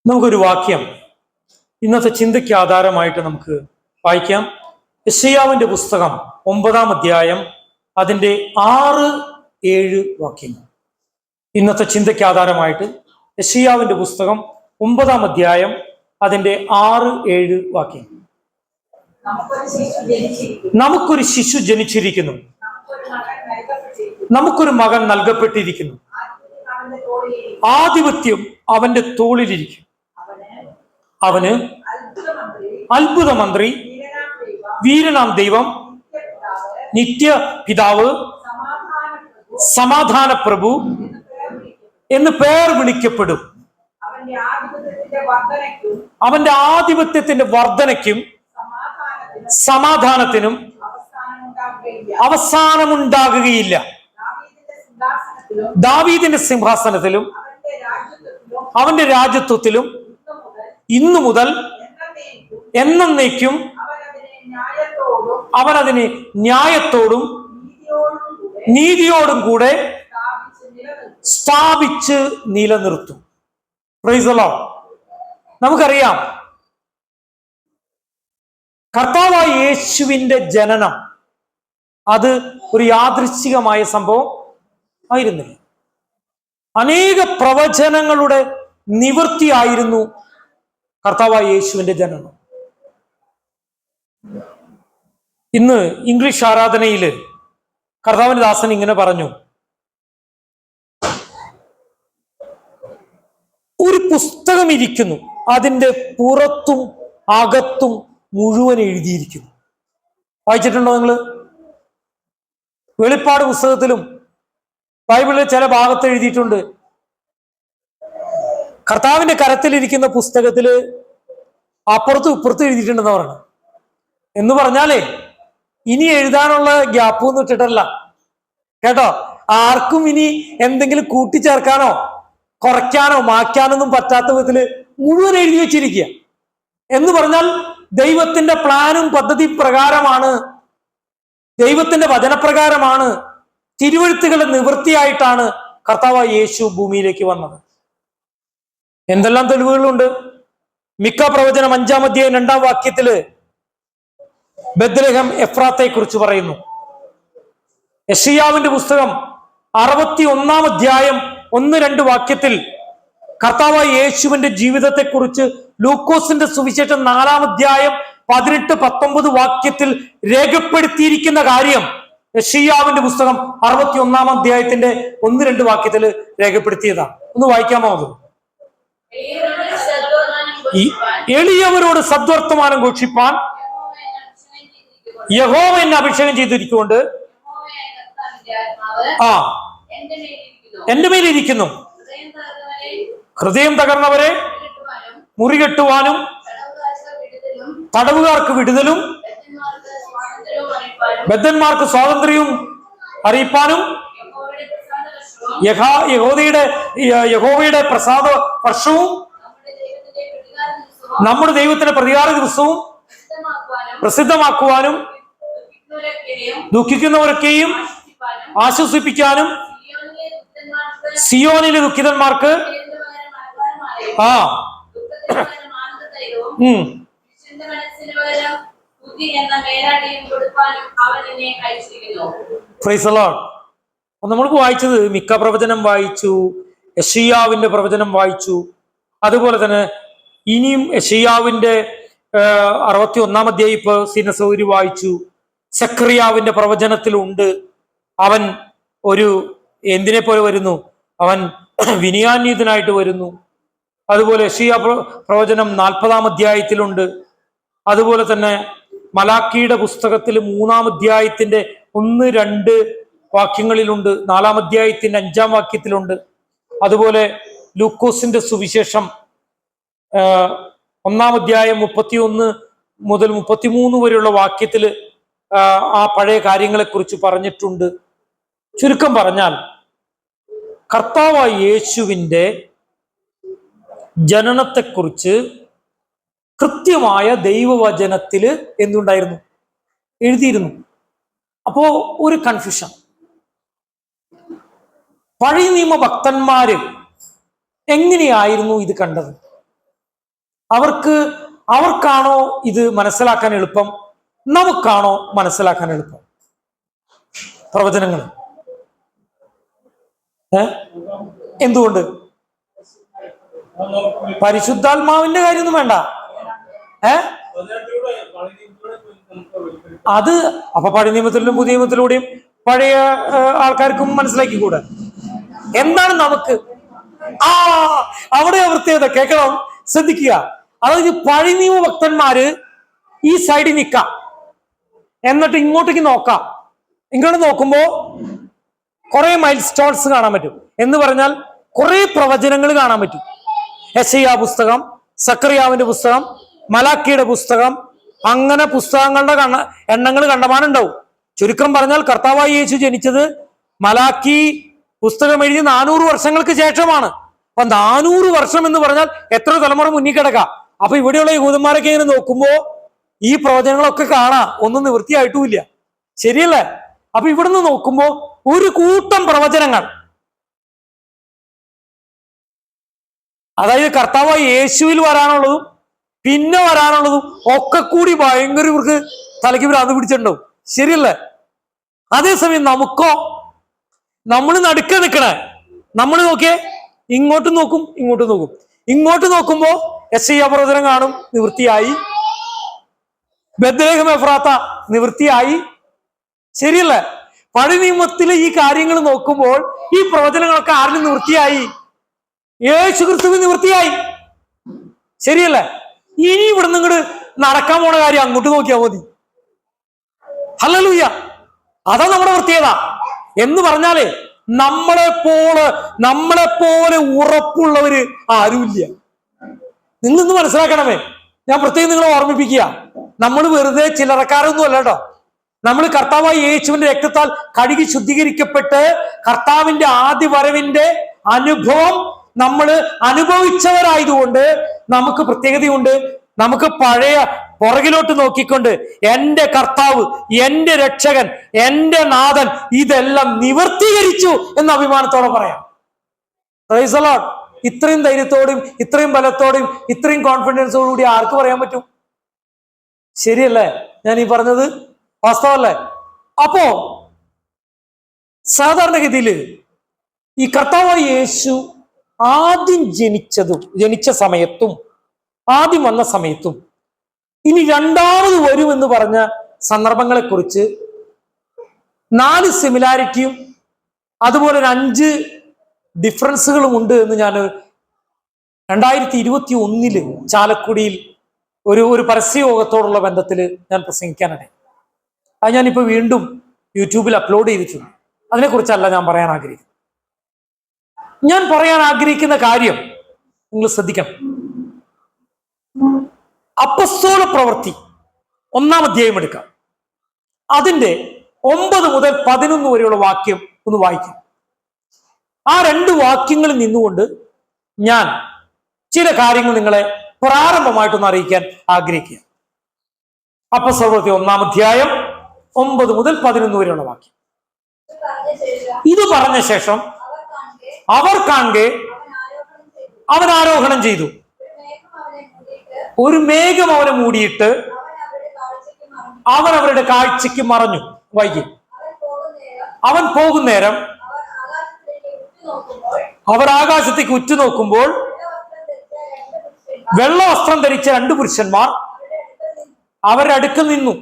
നമുക്കൊരു വാക്യം ഇന്നത്തെ ചിന്തയ്ക്ക് ആധാരമായിട്ട് നമുക്ക് വായിക്കാം. യെശയ്യാവിന്റെ പുസ്തകം 9-ാം അധ്യായം അതിൻ്റെ 6-7 വാക്യങ്ങൾ. ഇന്നത്തെ ചിന്തയ്ക്ക് ആധാരമായിട്ട് യെശയ്യാവിന്റെ പുസ്തകം 9-ാം അധ്യായം അതിൻ്റെ 6-7 വാക്യങ്ങൾ. നമുക്കൊരു ശിശു ജനിച്ചിരിക്കുന്നു, നമുക്കൊരു മകൻ നൽകപ്പെട്ടിരിക്കുന്നു, ആധിപത്യം അവന്റെ തോളിലിരിക്കും. അവന് അത്ഭുതമന്ത്രി, വീരനാം ദൈവം, നിത്യ പിതാവ്, സമാധാന പ്രഭു എന്ന് പേർ വിളിക്കപ്പെടും. അവന്റെ ആധിപത്യത്തിന്റെ വർധനയ്ക്കും സമാധാനത്തിനും അവസാനമുണ്ടാകുകയില്ല. ദാവീദിന്റെ സിംഹാസനത്തിലും അവന്റെ രാജ്യത്വത്തിലും ഇന്നു മുതൽ എന്നേക്കും അവൻ അതിനെ ന്യായത്തോടും നീതിയോടും കൂടെ സ്ഥാപിച്ച് നിലനിർത്തും. Price the Lord. നമുക്കറിയാം, കർത്താവായ യേശുവിന്റെ ജനനം അത് ഒരു യാദൃശ്ചികമായ സംഭവം ആയിരുന്നില്ല. അനേക പ്രവചനങ്ങളുടെ നിവൃത്തിയായിരുന്നു കർത്താവായ യേശുവിന്റെ ജനനം. ഇന്ന് ഇംഗ്ലീഷ് ആരാധനയില് കർത്താവിന്റെ ദാസൻ ഇങ്ങനെ പറഞ്ഞു, ഒരു പുസ്തകം ഇരിക്കുന്നു, അതിൻ്റെ പുറത്തും അകത്തും മുഴുവൻ എഴുതിയിരിക്കുന്നു. വായിച്ചിട്ടുണ്ടോ നിങ്ങൾ? വെളിപ്പാട് പുസ്തകത്തിലും ബൈബിളിലെ ചില ഭാഗത്ത് എഴുതിയിട്ടുണ്ട്, കർത്താവിന്റെ കരത്തിലിരിക്കുന്ന പുസ്തകത്തില് അപ്പുറത്തും ഇപ്പുറത്തും എഴുതിയിട്ടുണ്ടെന്ന് പറഞ്ഞു. എന്ന് പറഞ്ഞാലേ ഇനി എഴുതാനുള്ള ഗ്യാപ്പ് ഒന്നും ഇട്ടിട്ടല്ല കേട്ടോ. ആർക്കും ഇനി എന്തെങ്കിലും കൂട്ടിച്ചേർക്കാനോ കുറയ്ക്കാനോ മാറ്റാനൊന്നും പറ്റാത്ത വിധത്തില് മുഴുവൻ എഴുതി വെച്ചിരിക്കുക. എന്ന് പറഞ്ഞാൽ ദൈവത്തിന്റെ പ്ലാനും പദ്ധതി പ്രകാരമാണ്, ദൈവത്തിന്റെ വചനപ്രകാരമാണ്, തിരുവെഴുത്തുകളുടെ നിവൃത്തിയായിട്ടാണ് കർത്താവായ യേശു ഭൂമിയിലേക്ക് വന്നത്. എന്തെല്ലാം തെളിവുകളുണ്ട്. മിക്ക പ്രവചനം 5-ാം അധ്യായം 2-ാം വാക്യത്തില് ബെത്ലഹേം എഫ്രാത്തെ കുറിച്ച് പറയുന്നു. യെശയ്യാവിന്റെ പുസ്തകം 61-ാം അധ്യായം 1-2 വാക്യത്തിൽ കർത്താവായ യേശുവിന്റെ ജീവിതത്തെ കുറിച്ച് ലൂക്കോസിന്റെ സുവിശേഷം 4-ാം അധ്യായം 18-19 വാക്യത്തിൽ രേഖപ്പെടുത്തിയിരിക്കുന്ന കാര്യം യെശയ്യാവിന്റെ പുസ്തകം 61-ാം അധ്യായത്തിന്റെ 1-2 വാക്യത്തിൽ രേഖപ്പെടുത്തിയതാണ്. ഒന്ന് വായിക്കാമോ? അത് എളിയവരോട് സദ്വർത്തമാനം ഘോഷിപ്പാൻ യഹോവ എന്നെ അഭിഷേകം ചെയ്തിരിക്കുകൊണ്ട് എന്റെ മേലിരിക്കുന്നു. ഹൃദയം തകർന്നവരെ മുറികെട്ടുവാനും തടവുകാർക്ക് വിടുതലും ബദ്ധന്മാർക്ക് സ്വാതന്ത്ര്യവും അറിയിപ്പാനും യഹോവയുടെ പ്രസാദ വർഷവും നമ്മുടെ ദൈവത്തിന്റെ പ്രതികാര ദിവസവും പ്രസിദ്ധമാക്കുവാനും ദുഃഖിക്കുന്നവരൊക്കെയും ആശ്വസിപ്പിക്കാനും സിയോനിലെ ദുഃഖിതന്മാർക്ക് പ്രൈസ് ദി ലോർഡ്. നമ്മൾക്ക് വായിച്ചത് മിക്ക പ്രവചനം വായിച്ചു, യെശയ്യാവിന്റെ പ്രവചനം വായിച്ചു, അതുപോലെ തന്നെ ഇനിയും യെശയ്യാവിന്റെ 61-ാം അധ്യായം ഇപ്പൊ സിനസൗരി വായിച്ചു. സഖറിയാവിന്റെ പ്രവചനത്തിലുണ്ട്, അവൻ ഒരു എന്തിനെ പോലെ വരുന്നു, അവൻ വിനയാന്വിതനായിട്ട് വരുന്നു. അതുപോലെ യെശയ്യാ പ്രവചനം 40-ാം അധ്യായത്തിലുണ്ട്. അതുപോലെ തന്നെ മലാക്കിയുടെ പുസ്തകത്തിൽ 3-ാം അധ്യായത്തിന്റെ 1-2 വാക്യങ്ങളിലുണ്ട്, 4-ാം അധ്യായത്തിന്റെ 5-ാം വാക്യത്തിലുണ്ട്. അതുപോലെ ലൂക്കോസിന്റെ സുവിശേഷം 1-ാം അധ്യായം 31 മുതൽ 33 വരെയുള്ള വാക്യത്തിൽ ആ പഴയ കാര്യങ്ങളെ കുറിച്ച് പറഞ്ഞിട്ടുണ്ട്. ചുരുക്കം പറഞ്ഞാൽ കർത്താവായ യേശുവിന്റെ ജനനത്തെക്കുറിച്ച് കൃത്യമായ ദൈവവചനത്തില് എന്തുണ്ടായിരുന്നു? എഴുതിയിരുന്നു. അപ്പോ ഒരു കൺഫ്യൂഷൻ. പഴയ നിയമ ഭക്തന്മാര് എങ്ങനെയായിരുന്നു ഇത് കണ്ടത്? അവർക്കാണോ ഇത് മനസ്സിലാക്കാൻ എളുപ്പം, നമുക്കാണോ മനസ്സിലാക്കാൻ എളുപ്പം പ്രവചനങ്ങൾ? എന്തുകൊണ്ട്? പരിശുദ്ധാത്മാവിന്റെ കാര്യമൊന്നും വേണ്ട. അത് അപ്പൊ പഴയ നിയമത്തിലും പുതിയ നിയമത്തിലൂടെയും പഴയ ആൾക്കാർക്കും മനസ്സിലാക്കിക്കൂടെ? എന്താണ് നമുക്ക് അവിടെ വൃത്തിയത് കേൾക്കണം, ശ്രദ്ധിക്കുക. അതായത് പഴയ നിയമ ഭക്തന്മാര് ഈ സൈഡിൽ നിൽക്കാം, എന്നിട്ട് ഇങ്ങോട്ടേക്ക് നോക്കാം. ഇങ്ങോട്ട് നോക്കുമ്പോ കുറെ മൈൽ സ്റ്റോൺസ് കാണാൻ പറ്റും. എന്ന് പറഞ്ഞാൽ കുറെ പ്രവചനങ്ങൾ കാണാൻ പറ്റും. യെശയ്യാ പുസ്തകം, സക്കറിയാവിന്റെ പുസ്തകം, മലാക്കിയുടെ പുസ്തകം, അങ്ങനെ പുസ്തകങ്ങളുടെ എണ്ണങ്ങൾ കണ്ടമാനുണ്ടാവും. ചുരുക്കം പറഞ്ഞാൽ കർത്താവായ യേശു ജനിച്ചത് മലാക്കി പുസ്തകം എഴുതി 400 വർഷങ്ങൾക്ക് ശേഷമാണ്. അപ്പൊ 400 വർഷം എന്ന് പറഞ്ഞാൽ എത്ര തലമുറ മുന്നിൽ കിടക്കാം. അപ്പൊ ഇവിടെയുള്ള യഹൂദന്മാരൊക്കെ ഇങ്ങനെ നോക്കുമ്പോ ഈ പ്രവചനങ്ങളൊക്കെ കാണാം, ഒന്നും നിവൃത്തിയായിട്ടുമില്ല. ശരിയല്ലേ? അപ്പൊ ഇവിടുന്ന് നോക്കുമ്പോ ഒരു കൂട്ടം പ്രവചനങ്ങൾ, അതായത് കർത്താവായ യേശുവിൽ വരാനുള്ളതും പിന്നെ വരാനുള്ളതും ഒക്കെ കൂടി ഭയങ്കര ഇവർക്ക് തലയ്ക്ക് ഭ്രാന്ത് പിടിച്ചിട്ടുണ്ടാവും. ശരിയല്ലേ? അതേസമയം നമുക്കോ, നമ്മൾ നടുക്ക നിൽക്കണേ, നമ്മൾ നോക്കിയേ, ഇങ്ങോട്ടും നോക്കും ഇങ്ങോട്ടും നോക്കും. ഇങ്ങോട്ട് നോക്കുമ്പോ യെശയ്യാ പ്രവചനം കാണും, നിവൃത്തിയായി. ബേത്ലഹേം എഫ്രാത്ത നിവൃത്തിയായി. ശരിയല്ലേ? പഴയ നിയമത്തിലെ ഈ കാര്യങ്ങൾ നോക്കുമ്പോൾ ഈ പ്രവചനങ്ങളൊക്കെ ആരിലും നിവൃത്തിയായി? യേശു ക്രിസ്തുവിന് നിവൃത്തിയായി. ശരിയല്ലേ? ഇനി ഇവിടുന്ന് ഇങ്ങോട്ട് നടക്കാൻ പോണ കാര്യം അങ്ങോട്ട് നോക്കിയാൽ മതി. ഹല്ലേലൂയ! അതാ നമ്മുടെ പ്രത്യേകത. എന്ന് പറഞ്ഞാലേ നമ്മളെപ്പോലെ ഉറപ്പുള്ളവര് ആരുമില്ല. നിങ്ങളിന്ന് മനസ്സിലാക്കണമേ. ഞാൻ പ്രത്യേകം നിങ്ങളെ ഓർമ്മിപ്പിക്കുക, നമ്മൾ വെറുതെ ചില്ലറക്കാരൊന്നും അല്ല കേട്ടോ. നമ്മൾ കർത്താവായ യേശുവിന്റെ രക്തത്താൽ കഴുകി ശുദ്ധീകരിക്കപ്പെട്ട് കർത്താവിന്റെ ആദ്യ വരവിന്റെ അനുഭവം നമ്മൾ അനുഭവിച്ചവരായതുകൊണ്ട് നമുക്ക് പ്രത്യേകതയുണ്ട്. നമുക്ക് പഴയ പുറകിലോട്ട് നോക്കിക്കൊണ്ട് എന്റെ കർത്താവ്, എന്റെ രക്ഷകൻ, എന്റെ നാഥൻ ഇതെല്ലാം നിവർത്തീകരിച്ചു എന്ന അഭിമാനത്തോടെ പറയാം. Price the Lord. ഇത്രയും ധൈര്യത്തോടും ഇത്രയും ബലത്തോടും ഇത്രയും കോൺഫിഡൻസോടും കൂടി ആർക്ക് പറയാൻ പറ്റും? ശരിയല്ലേ ഞാൻ ഈ പറഞ്ഞത്? വാസ്തവല്ലേ? അപ്പോ സാധാരണഗതിയിൽ ഈ കർത്താവായ യേശു ആദ്യം ജനിച്ച സമയത്തും ആദ്യം വന്ന സമയത്തും ഇനി രണ്ടാമത് വരുമെന്ന് പറഞ്ഞ സന്ദർഭങ്ങളെ കുറിച്ച് 4 സിമിലാരിറ്റിയും അതുപോലെ 5 ഡിഫറൻസുകളും ഉണ്ട് എന്ന് ഞാൻ 2021 ചാലക്കുടിയിൽ ഒരു പരസ്യയോഗത്തോടുള്ള ബന്ധത്തിൽ ഞാൻ പ്രസംഗിക്കാനിടയായി. അത് ഞാനിപ്പോൾ വീണ്ടും യൂട്യൂബിൽ അപ്ലോഡ് ചെയ്തിട്ടുണ്ട്. അതിനെക്കുറിച്ചല്ല ഞാൻ പറയാൻ ആഗ്രഹിക്കുന്നത്. ഞാൻ പറയാൻ ആഗ്രഹിക്കുന്ന കാര്യം നിങ്ങൾ ശ്രദ്ധിക്കണം. അപ്പസ്തോല പ്രവൃത്തി 1-ാം അധ്യായം എടുക്കാം. അതിന്റെ 9 മുതൽ 11 വരെയുള്ള വാക്യം ഒന്ന് വായിക്കാം. ആ 2 വാക്യങ്ങളിൽ നിന്നുകൊണ്ട് ഞാൻ ചില കാര്യങ്ങൾ നിങ്ങളെ പ്രാരംഭമായിട്ടൊന്ന് അറിയിക്കാൻ ആഗ്രഹിക്കുക. അപ്പസ്തോല പ്രവൃത്തി 1-ാം അധ്യായം 9 മുതൽ 11 വരെയുള്ള വാക്യം. ഇത് പറഞ്ഞ ശേഷം അവർ കാണെ അവൻ ആരോഹണം ചെയ്തു. ഒരു മേഘം അവനെ മൂടിയിട്ട് അവൻ അവരുടെ കാഴ്ചയ്ക്ക് മറഞ്ഞു. വൈകി അവൻ പോകുന്നേരം അവർ ആകാശത്തേക്ക് ഉറ്റുനോക്കുമ്പോൾ വെള്ള വസ്ത്രം ധരിച്ച 2 പുരുഷന്മാർ അവരുടെ അടുക്കൽ നിന്നു.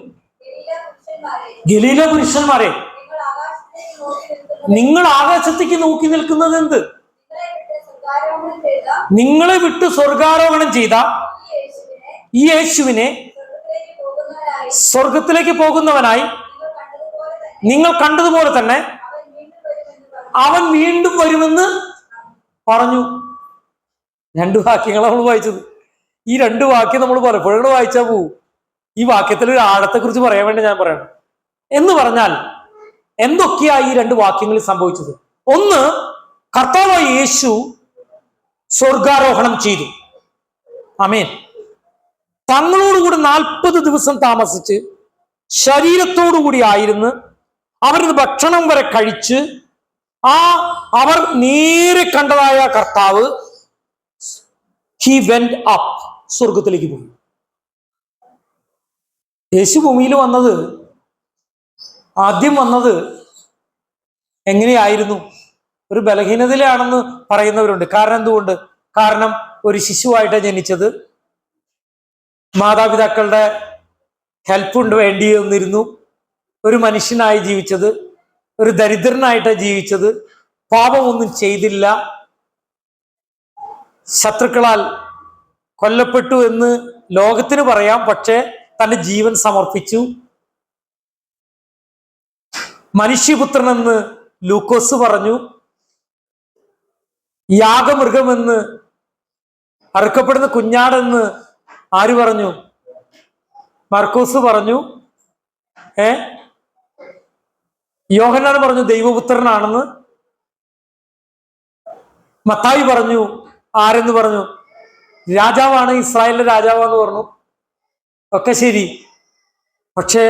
ഗലീല പുരുഷന്മാരെ, നിങ്ങൾ ആകാശത്തേക്ക് നോക്കി നിൽക്കുന്നത് എന്ത്? നിങ്ങളെ വിട്ട് സ്വർഗാരോഹണം ചെയ്ത ഈ യേശുവിനെ സ്വർഗത്തിലേക്ക് പോകുന്നവനായി നിങ്ങൾ കണ്ടതുപോലെ തന്നെ അവൻ വീണ്ടും വരുമെന്ന് പറഞ്ഞു. 2 വാക്യങ്ങൾ നമ്മൾ വായിച്ചത്. ഈ 2 വാക്യം നമ്മൾ പലപ്പോഴും വായിച്ചാൽ പോവും. ഈ വാക്യത്തിൽ ഒരു ആഴത്തെ കുറിച്ച് പറയാൻ വേണ്ടി ഞാൻ പറയണം. എന്ന് പറഞ്ഞാൽ എന്തൊക്കെയാ ഈ 2 വാക്യങ്ങളിൽ സംഭവിച്ചത്? ഒന്ന്, കർത്താവായ യേശു സ്വർഗാരോഹണം ചെയ്തു. ആമേൻ. തങ്ങളോടുകൂടി 40 ദിവസം താമസിച്ച് ശരീരത്തോടുകൂടി ആയിരുന്നു. അവരത് ഭക്ഷണം വരെ കഴിച്ച് അവർ നേരെ കണ്ടതായ കർത്താവ് ഹി വെന്റ് അപ്പ്. സ്വർഗത്തിലേക്ക് പോയി. യേശു ഭൂമിയിൽ ആദ്യം വന്നത് എങ്ങനെയായിരുന്നു? ഒരു ബലഹീനതയിലാണെന്ന് പറയുന്നവരുണ്ട്. കാരണം എന്തുകൊണ്ട്? കാരണം ഒരു ശിശുവായിട്ടാണ് ജനിച്ചത്. മാതാപിതാക്കളുടെ ഹെൽപ്പ് വേണ്ടി വന്നിരുന്നു. ഒരു മനുഷ്യനായി ജീവിച്ചത്, ഒരു ദരിദ്രനായിട്ടാണ് ജീവിച്ചത്, പാപമൊന്നും ചെയ്തില്ല, ശത്രുക്കളാൽ കൊല്ലപ്പെട്ടു എന്ന് ലോകത്തിന് പറയാം. പക്ഷെ തന്റെ ജീവൻ സമർപ്പിച്ചു. മനുഷ്യപുത്രനെന്ന് ലൂക്കോസ് പറഞ്ഞു. യാഗമൃഗമെന്ന്, അറുക്കപ്പെടുന്ന കുഞ്ഞാടെന്ന് ആര് പറഞ്ഞു? മർക്കോസ് പറഞ്ഞു. യോഹന്നാൻ പറഞ്ഞു ദൈവപുത്രനാണെന്ന്. മത്തായി പറഞ്ഞു. ആരെന്ന് പറഞ്ഞു? രാജാവാണ്, ഇസ്രായേലിന്റെ രാജാവാന്ന് പറഞ്ഞു. ഒക്കെ ശരി. പക്ഷേ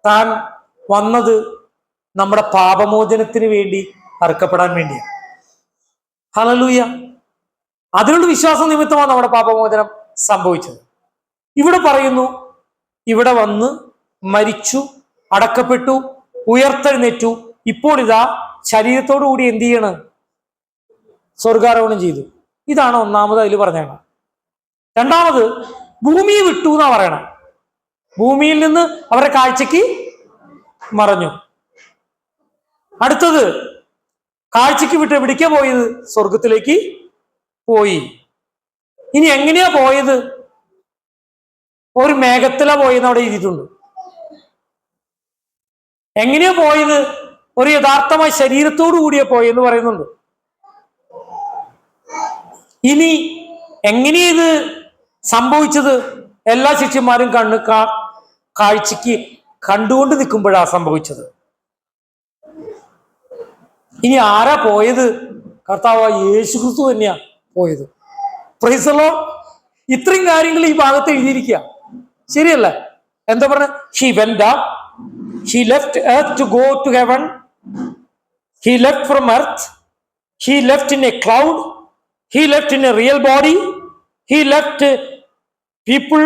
താൻ വന്നത് നമ്മുടെ പാപമോചനത്തിന് വേണ്ടി അറുക്കപ്പെടാൻ വേണ്ടിയാണ്. ഹല്ലേലൂയ. അതിനുള്ള വിശ്വാസം നിമിത്തമാണ് നമ്മുടെ പാപമോചനം സംഭവിച്ചത്. ഇവിടെ പറയുന്നു, ഇവിടെ വന്ന് മരിച്ചു, അടക്കപ്പെട്ടു, ഉയർത്തെഴുന്നേറ്റു. ഇപ്പോൾ ഇതാ ശരീരത്തോടു കൂടി എന്ത് ചെയ്യണം? സ്വർഗാരോഹണം ചെയ്തു. ഇതാണ് ഒന്നാമത് അതിൽ പറഞ്ഞാണ്. രണ്ടാമത് ഭൂമിയെ വിട്ടു എന്നാ പറയണം. ഭൂമിയിൽ നിന്ന് അവരുടെ കാഴ്ചക്ക് മറഞ്ഞു. അടുത്തത് കാഴ്ചക്ക് വിട്ട് എവിടേക്കാ പോയത്? സ്വർഗത്തിലേക്ക് പോയി. ഇനി എങ്ങനെയാ പോയത്? ഒരു മേഘത്തിലാ പോയെന്ന് അവിടെ എഴുതിയിട്ടുണ്ട്. എങ്ങനെയാ പോയത്? ഒരു യഥാർത്ഥമായ ശരീരത്തോടു കൂടിയാ പോയെന്ന് പറയുന്നുണ്ട്. ഇനി എങ്ങനെയാ ഇത് സംഭവിച്ചത്? എല്ലാ ശിഷ്യന്മാരും കാഴ്ചക്ക് കണ്ടുകൊണ്ട് നിൽക്കുമ്പോഴാണ് സംഭവിച്ചത്. ഇനി ആരാ പോയത്? കർത്താവ് യേശുക്രിസ്തു തന്നെയാ പോയത്. Praise the Lord. ഇത്രയും കാര്യങ്ങൾ ഈ ഭാഗത്ത് എഴുതിയിരിക്കുക, ശരിയല്ലേ? എന്താ പറഞ്ഞ? He went up, he left earth to go to heaven, he left from earth, he left in a cloud, he left in a real body, he left, people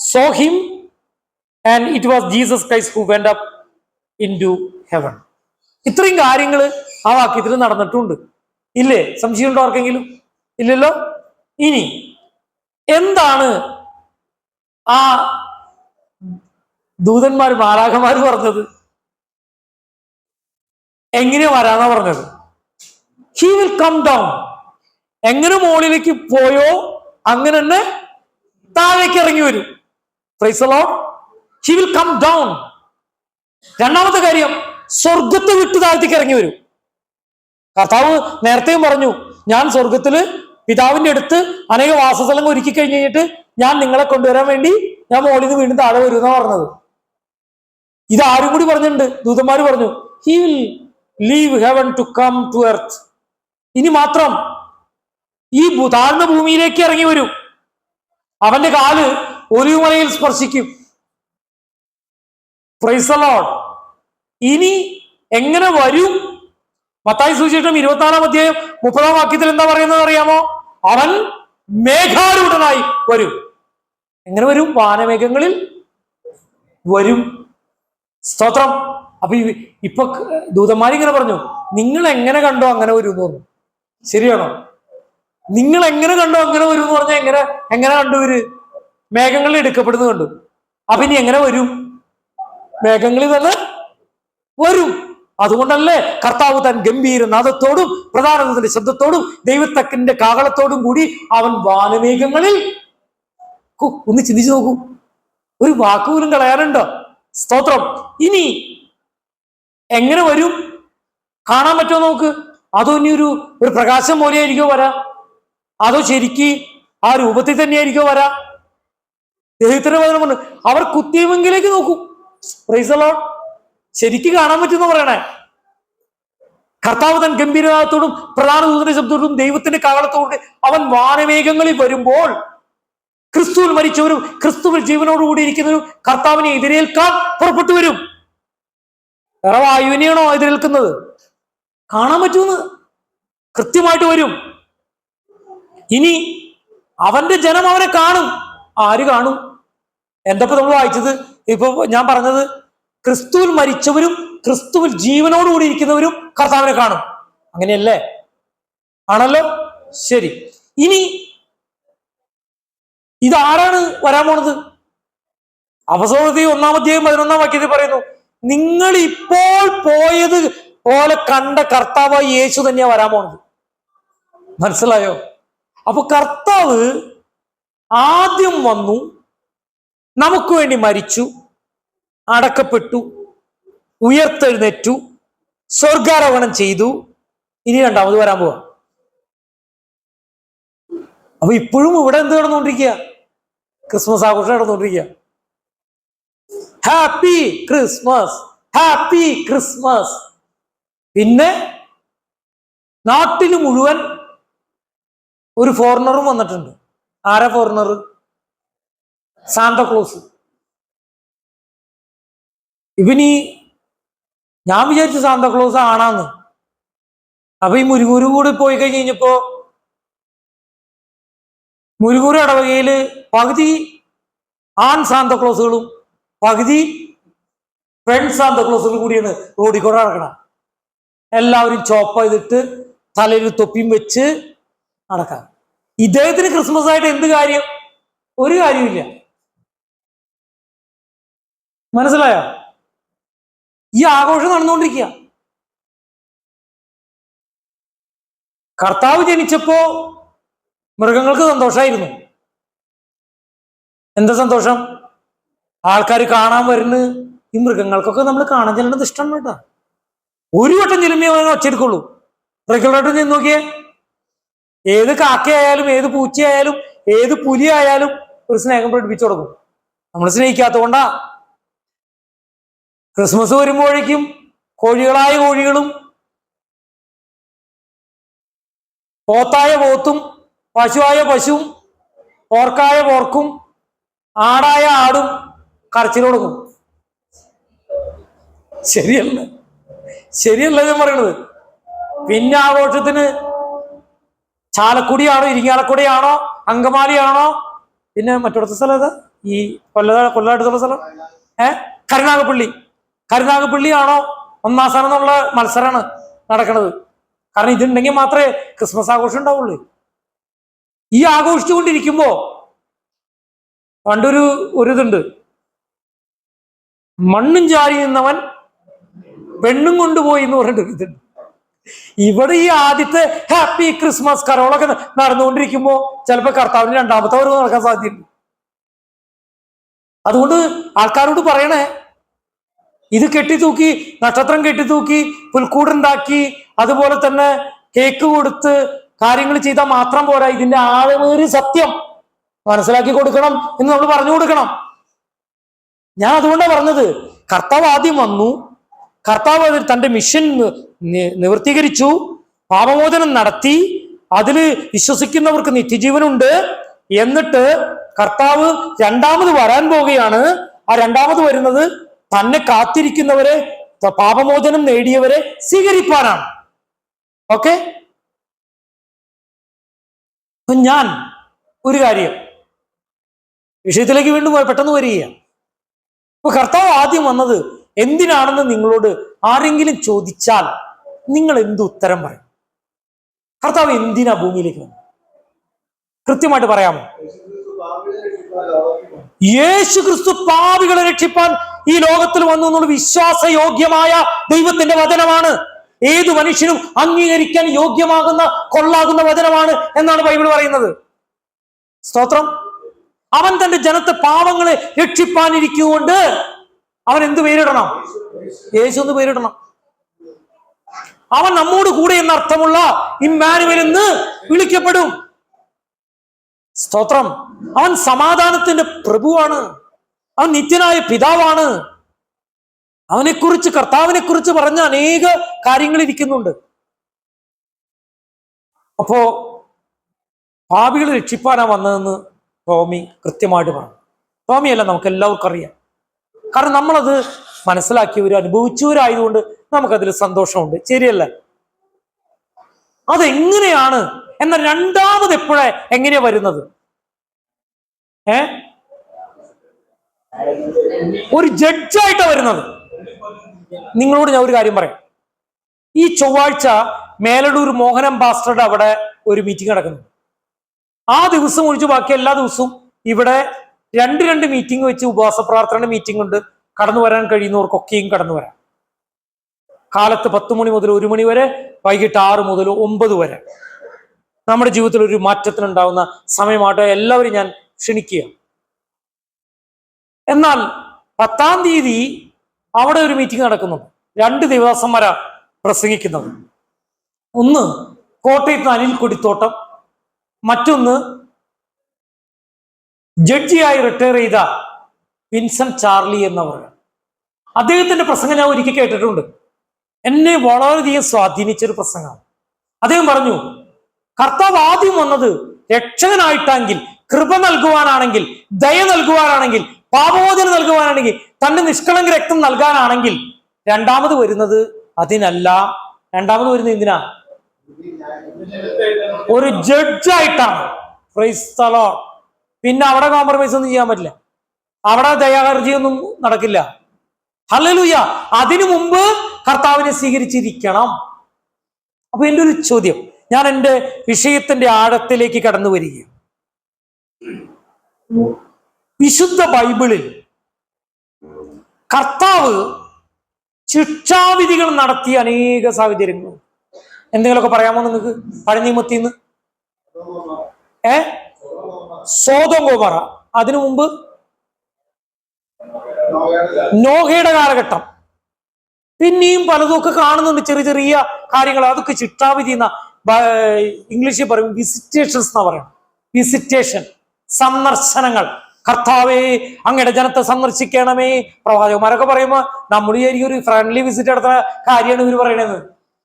saw him, and it was Jesus Christ who went up into heaven. ഇത്രയും കാര്യങ്ങൾ ആ വാക്യത്തിൽ നടന്നിട്ടുണ്ട്. ഇല്ലേ? സംശയമുണ്ടോ ആർക്കെങ്കിലും? ഇല്ലല്ലോ. ഇനി എന്താണ് ആ ദൂതന്മാർ, മാലാഖമാർ പറഞ്ഞത്? എങ്ങനെയാ വരാന്നാ പറഞ്ഞത്? He will come down. എങ്ങനെ മുകളിലേക്ക് പോയോ അങ്ങനെ തന്നെ താഴേക്ക് ഇറങ്ങി വരും. Praise the Lord. He will come down. രണ്ടാമത്തെ കാര്യം, സ്വർഗത്തെ വിട്ട് താഴത്തേക്ക് ഇറങ്ങി വരും. കർത്താവ് നേരത്തെയും പറഞ്ഞു, ഞാൻ സ്വർഗത്തില് പിതാവിന്റെ അടുത്ത് അനേക വാസസ്ഥലങ്ങൾ ഒരുക്കി കഴിഞ്ഞിട്ട് ഞാൻ നിങ്ങളെ കൊണ്ടുവരാൻ വേണ്ടി ഞാൻ മുകളിൽ നിന്ന് വീണ്ടും താഴെ വരും എന്നാ പറഞ്ഞത്. ഇത് ആരും കൂടി പറഞ്ഞിട്ടുണ്ട്. ദൂതന്മാര് പറഞ്ഞു, he will leave heaven to come to earth. ഇനി മാത്രം ഈ താഴ്ന്ന ഭൂമിയിലേക്ക് ഇറങ്ങി വരും. അവന്റെ കാല് ഒലിവുമലയിൽ സ്പർശിക്കും. Praise the Lord. ഇനി എങ്ങനെ വരും? മത്തായി സുവിശേഷം 24-ാം അധ്യായം 30-ാം വാക്യത്തിൽ എന്താ പറയുന്നത് അറിയാമോ? അവൻ മേഘാരൂഢനായി വരും. എങ്ങനെ വരും? വാനമേഘങ്ങളിൽ വരും. സ്തോത്രം. അപ്പൊ ഇപ്പൊ ദൂതന്മാരിങ്ങനെ പറഞ്ഞു, നിങ്ങൾ എങ്ങനെ കണ്ടോ അങ്ങനെ വരും എന്ന് പറഞ്ഞു. ശരിയാണോ? നിങ്ങൾ എങ്ങനെ കണ്ടോ അങ്ങനെ വരും എന്ന് പറഞ്ഞാൽ എങ്ങനെ കണ്ടുവര്? മേഘങ്ങളിൽ എടുക്കപ്പെടുന്നത് കണ്ടു. അപ്പൊ ഇനി എങ്ങനെ വരും? മേഘങ്ങളിൽ തന്നെ വരും. അതുകൊണ്ടല്ലേ കർത്താവ് തൻ ഗംഭീര നാദത്തോടും പ്രധാനത്തിന്റെ ശബ്ദത്തോടും ദൈവത്തക്കന്റെ കാഹളത്തോടും കൂടി അവൻ വാനമേഘങ്ങളിൽ. ഒന്ന് ചിന്തിച്ചു നോക്കൂ, ഒരു വാക്കുപോലും കളയാനുണ്ടോ? സ്തോത്രം. ഇനി എങ്ങനെ വരും? കാണാൻ പറ്റുമോ നമുക്ക്? അതോ ഇനി ഒരു പ്രകാശം പോലെയായിരിക്കോ വരാ? അതോ ശരിക്ക് ആ രൂപത്തിൽ തന്നെയായിരിക്കോ വരാ? ദൈവത്തിന്റെ വചനം പറഞ്ഞു, അവർ കുത്തിയമെങ്കിലേക്ക് നോക്കും. Price the Lord. ശരിക്ക് കാണാൻ പറ്റുന്ന പറയണേ. കർത്താവ് തൻ ഗംഭീരനാഥത്തോടും പ്രധാന ദൂതന്റെ ശബ്ദത്തോടും ദൈവത്തിന്റെ കാഹളത്തോടും അവൻ വാനമേഘങ്ങളിൽ വരുമ്പോൾ ക്രിസ്തുവിൽ മരിച്ചവരും ക്രിസ്തുവിൽ ജീവനോടുകൂടി ഇരിക്കുന്നവരും കർത്താവിനെ എതിരേൽക്കാൻ പുറപ്പെട്ടു വരും. വേറെ വായുവിനെയാണോ എതിരേൽക്കുന്നത്? കാണാൻ പറ്റുമെന്ന് കൃത്യമായിട്ട് വരും. ഇനി അവന്റെ ജനം അവനെ കാണും. ആര് കാണും? എന്തപ്പോ നമ്മൾ വായിച്ചത്? ഇപ്പൊ ഞാൻ പറഞ്ഞത് ക്രിസ്തുവിൽ മരിച്ചവരും ക്രിസ്തുവിൽ ജീവനോടുകൂടി ഇരിക്കുന്നവരും കർത്താവിനെ കാണും. അങ്ങനെയല്ലേ? ആണല്ലോ. ശരി, ഇനി ഇതാരാണ് വരാൻ പോണത്? അപ്പസ്തോലപ്രവൃത്തി 1-11 പറയുന്നു, നിങ്ങൾ ഇപ്പോൾ പോയത് പോലെ കണ്ട കർത്താവ് യേശു തന്നെയാ വരാൻ പോണത്. മനസ്സിലായോ? അപ്പൊ കർത്താവ് ആദ്യം വന്നു, നമുക്ക് വേണ്ടി മരിച്ചു, അടക്കപ്പെട്ടു, ഉയർത്തെഴുന്നേറ്റു, സ്വർഗാരോഹണം ചെയ്തു, ഇനി രണ്ടാമത് വരാൻ പോവാ. അപ്പൊ ഇപ്പോഴും ഇവിടെ എന്ത് നടന്നുകൊണ്ടിരിക്കുക? ക്രിസ്മസ് ആഘോഷം നടന്നുകൊണ്ടിരിക്കുക. Happy Christmas, happy Christmas. പിന്നെ നാട്ടിൽ മുഴുവൻ ഒരു ഫോറിനറും വന്നിട്ടുണ്ട്. ആരാ ഫോറിനർ? സാന്താക്ലോസ്. ഇവനീ ഞാൻ വിചാരിച്ചു സാന്താക്ലോസ് ആണാന്ന്. അപ്പൊ ഈ മുരുകൂര് കൂടി പോയി കഴിഞ്ഞപ്പോ മുരുകൂര് ഇടവകയില് പകുതി ആൺ സാന്താക്ലോസുകളും പകുതി പെൺ സാന്താക്ലോസുകളും കൂടിയാണ് റോഡിൽ കൂടെ നടക്കണം. എല്ലാവരും ചോപ്പ ചെയ്തിട്ട് തലയിൽ തൊപ്പിയും വെച്ച് നടക്കാം. ഇദ്ദേഹത്തിന് ക്രിസ്മസ് ആയിട്ട് എന്ത് കാര്യം? ഒരു കാര്യമില്ല. മനസ്സിലായോ? ഈ ആഘോഷം നടന്നുകൊണ്ടിരിക്കുക. കർത്താവ് ജനിച്ചപ്പോ മൃഗങ്ങൾക്ക് സന്തോഷമായിരുന്നു. എന്താ സന്തോഷം? ആൾക്കാർ കാണാൻ വരുന്ന ഈ മൃഗങ്ങൾക്കൊക്കെ നമ്മൾ കാണാൻ ചെല്ലുന്നത് ഇഷ്ടമാണ് കേട്ടോ. ഒരു വട്ടം ചെല്ലുമ്പോ ഒച്ചെടുക്കുള്ളൂ. റെഗുലറായിട്ട് ചെന്ന് നോക്കിയേ, ഏത് കാക്കയായാലും ഏത് പൂച്ചയായാലും ഏത് പുലി ആയാലും ഒരു സ്നേഹം പ്രകടിപ്പിച്ചു കൊടുക്കും. നമ്മൾ സ്നേഹിക്കാത്തതുകൊണ്ടാ. ക്രിസ്മസ് വരുമ്പോഴേക്കും കോഴികളായ കോഴികളും പോത്തായ പോത്തും പശുവായ പശുവും പോർക്കായ പോർക്കും ആടായ ആടും കരച്ചിൽ കൊടുക്കും. ശരിയല്ല? ശരിയല്ല ഞാൻ പറയണത്. പിന്നെ ആഘോഷത്തിന് ചാലക്കുടിയാണോ ഇരിങ്ങാലക്കുടിയാണോ അങ്കമാലിയാണോ പിന്നെ മറ്റൊടുത്ത സ്ഥലം ഏതാ? ഈ കൊല്ലടുത്തുള്ള സ്ഥലം കരുനാഗപ്പള്ളിയാണോ ഒന്നാം സ്ഥാനം എന്നുള്ള മത്സരമാണ് നടക്കുന്നത്. കാരണം ഇതുണ്ടെങ്കിൽ മാത്രമേ ക്രിസ്മസ് ആഘോഷം ഉണ്ടാവുള്ളൂ. ഈ ആഘോഷിച്ചുകൊണ്ടിരിക്കുമ്പോ പണ്ടൊരു ഇതുണ്ട്, മണ്ണും ചാരി നിന്നവൻ പെണ്ണും കൊണ്ടുപോയി എന്ന് പറഞ്ഞിട്ട് ഇതുണ്ട്. ഇവിടെ ഈ ആദ്യത്തെ ഹാപ്പി ക്രിസ്മസ് കരോളൊക്കെ നടന്നുകൊണ്ടിരിക്കുമ്പോ ചിലപ്പോ കർത്താവിന് രണ്ടാമത്തെ വരവ് നടക്കാൻ സാധ്യതയുണ്ട്. അതുകൊണ്ട് ആൾക്കാരോട് പറയണേ, ഇത് കെട്ടിത്തൂക്കി, നക്ഷത്രം കെട്ടിത്തൂക്കി, പുൽക്കൂടുണ്ടാക്കി, അതുപോലെ തന്നെ കേക്ക് കൊടുത്ത് കാര്യങ്ങൾ ചെയ്താൽ മാത്രം പോരാ. ഇതിന്റെ ആഴമേറിയ സത്യം മനസ്സിലാക്കി കൊടുക്കണം എന്ന് നമ്മൾ പറഞ്ഞു കൊടുക്കണം. ഞാൻ അതുകൊണ്ടാണ് പറഞ്ഞത്, കർത്താവ് ആദ്യം വന്നു, കർത്താവ് തന്റെ മിഷൻ നിവർത്തീകരിച്ചു, പാപമോചനം നടത്തി, അതില് വിശ്വസിക്കുന്നവർക്ക് നിത്യജീവനുണ്ട്. എന്നിട്ട് കർത്താവ് രണ്ടാമത് വരാൻ പോവുകയാണ്. ആ രണ്ടാമത് വരുന്നത് തന്നെ കാത്തിരിക്കുന്നവരെ, പാപമോചനം നേടിയവരെ സ്വീകരിപ്പാനാണ്. ഓക്കെ? ഞാൻ ഒരു കാര്യം വിഷയത്തിലേക്ക് വീണ്ടും പെട്ടെന്ന് വരികയാണ്. അപ്പൊ കർത്താവ് ആദ്യം വന്നത് എന്തിനാണെന്ന് നിങ്ങളോട് ആരെങ്കിലും ചോദിച്ചാൽ നിങ്ങൾ എന്ത് ഉത്തരം പറയും? കർത്താവ് എന്തിനാ ഭൂമിയിലേക്ക് വന്നത്? കൃത്യമായിട്ട് പറയാമോ? യേശു ക്രിസ്തു പാപികളെ രക്ഷിപ്പാൻ ഈ ലോകത്തിൽ വന്നു എന്നുള്ള വിശ്വാസയോഗ്യമായ ദൈവത്തിന്റെ വചനമാണ്. ഏതു മനുഷ്യനും അംഗീകരിക്കാൻ യോഗ്യമാകുന്ന കൊള്ളാകുന്ന വചനമാണ് എന്നാണ് ബൈബിൾ പറയുന്നത്. സ്തോത്രം. അവൻ തന്റെ ജനത്തെ പാവങ്ങളെ രക്ഷിപ്പാനിരിക്കുകൊണ്ട് അവൻ എന്ത് പേരിടണം? യേശു എന്ന് പേരിടണം. അവൻ നമ്മോട് കൂടെ എന്ന അർത്ഥമുള്ള ഇമ്മാനുവേൽ എന്ന് വിളിക്കപ്പെടും. സ്തോത്രം. അവൻ സമാധാനത്തിന്റെ പ്രഭുവാണ്. അവൻ നിത്യനായ പിതാവാണ്. അവനെക്കുറിച്ച്, കർത്താവിനെ കുറിച്ച് പറഞ്ഞ അനേക കാര്യങ്ങൾ ഇരിക്കുന്നുണ്ട്. അപ്പോ പാപികളെ രക്ഷിപ്പാനാ വന്നതെന്ന് ടോമി കൃത്യമായിട്ട് പറഞ്ഞു. ടോമിയല്ല, നമുക്ക് എല്ലാവർക്കും അറിയാം. കാരണം നമ്മളത് മനസ്സിലാക്കിയവർ, അനുഭവിച്ചവരായതുകൊണ്ട് നമുക്കതിൽ സന്തോഷമുണ്ട്. ശരിയല്ല? അതെങ്ങനെയാണ്? എന്നാൽ രണ്ടാമത് എപ്പോഴാ എങ്ങനെയാ വരുന്നത്? ഒരു ജഡ്ജായിട്ടാണ് വരുന്നത്. നിങ്ങളോട് ഞാൻ ഒരു കാര്യം പറയാം. ഈ ചൊവ്വാഴ്ച മേലടൂർ മോഹനം പാസ്റ്ററുടെ അവിടെ ഒരു മീറ്റിംഗ് നടക്കുന്നു. ആ ദിവസം ഒഴിച്ച് ബാക്കി എല്ലാ ദിവസവും ഇവിടെ രണ്ട് മീറ്റിംഗ് വെച്ച് ഉപവാസ പ്രാർത്ഥന മീറ്റിംഗ് ഉണ്ട്. കടന്നു വരാൻ കഴിയുന്നവർക്കൊക്കെയും കടന്നു വരാം. കാലത്ത് 10 മണി മുതൽ 1 മണി വരെ, വൈകിട്ട് 6 മുതൽ 9 വരെ. നമ്മുടെ ജീവിതത്തിൽ ഒരു മാറ്റത്തിനുണ്ടാവുന്ന സമയമായിട്ട് എല്ലാവരും ഞാൻ ക്ഷണിക്കുക. എന്നാൽ 10-ാം തീയതി അവിടെ ഒരു മീറ്റിംഗ് നടക്കുന്നുണ്ട്. 2 ദിവസം വരെ പ്രസംഗിക്കുന്നത്. ഒന്ന് കോട്ടയത്ത് അനിൽ കൊടിത്തോട്ടം, മറ്റൊന്ന് ജഡ്ജിയായി റിട്ടയർ ചെയ്ത വിൻസെന്റ് ചാർലി എന്നവർ. അദ്ദേഹത്തിന്റെ പ്രസംഗം ഞാൻ ഒരിക്കൽ കേട്ടിട്ടുണ്ട്. എന്നെ വളരെയധികം സ്വാധീനിച്ചൊരു പ്രസംഗമാണ്. അദ്ദേഹം പറഞ്ഞു, കർത്താവ് ആദ്യം വന്നത് രക്ഷകനായിട്ടെങ്കിൽ, കൃപ നൽകുവാനാണെങ്കിൽ, ദയ നൽകുവാനാണെങ്കിൽ, പാപമോചനം നൽകുവാനാണെങ്കിൽ, തന്റെ നിഷ്കളങ്ക രക്തം നൽകാനാണെങ്കിൽ, രണ്ടാമത് വരുന്നത് അതിനല്ല. രണ്ടാമത് വരുന്നത് എന്തിനാ? ഒരു ജഡ്ജായിട്ടാണ്. Price the Lord. പിന്നെ അവിടെ കോംപ്രമൈസ് ഒന്നും ചെയ്യാൻ പറ്റില്ല. അവിടെ ദയാഹർജിയൊന്നും നടക്കില്ല. ഹല്ലേലൂയ. അതിനു മുമ്പ് കർത്താവിനെ സ്വീകരിച്ചിരിക്കണം. അപ്പൊ എൻ്റെ ഒരു ചോദ്യം, ഞാൻ എൻ്റെ വിഷയത്തിന്റെ ആഴത്തിലേക്ക് കടന്നു വരികയാണ്. വിശുദ്ധ ബൈബിളിൽ കർത്താവ് ശിക്ഷാവിധികൾ നടത്തിയ അനേക സാഹചര്യങ്ങൾ എന്തെങ്കിലുമൊക്കെ പറയാമോ നിങ്ങൾക്ക്? പഴയ നിയമത്തിൽ നിന്ന് സോദോം ഗോമോറ, അതിനു മുമ്പ് നോഹയുടെ കാലഘട്ടം, പിന്നെയും പലതൊക്കെ കാണുന്നുണ്ട്. ചെറിയ ചെറിയ കാര്യങ്ങൾ, അതൊക്കെ ശിക്ഷാവിധി എന്ന ഇംഗ്ലീഷിൽ പറയും വിസിറ്റേഷൻസ് എന്നാ പറയുന്നത്. വിസിറ്റേഷൻ, സന്ദർശനങ്ങൾ. കർത്താവേ അങ്ങയുടെ ജനത്തെ സന്ദർശിക്കണമേ. പ്രവാചകന്മാരൊക്കെ പറയുമ്പോ നമ്മൾ ഈ ഒരു ഫ്രണ്ട്ലി വിസിറ്റ് നടത്തുന്ന കാര്യമാണ് ഇവർ പറയണത്.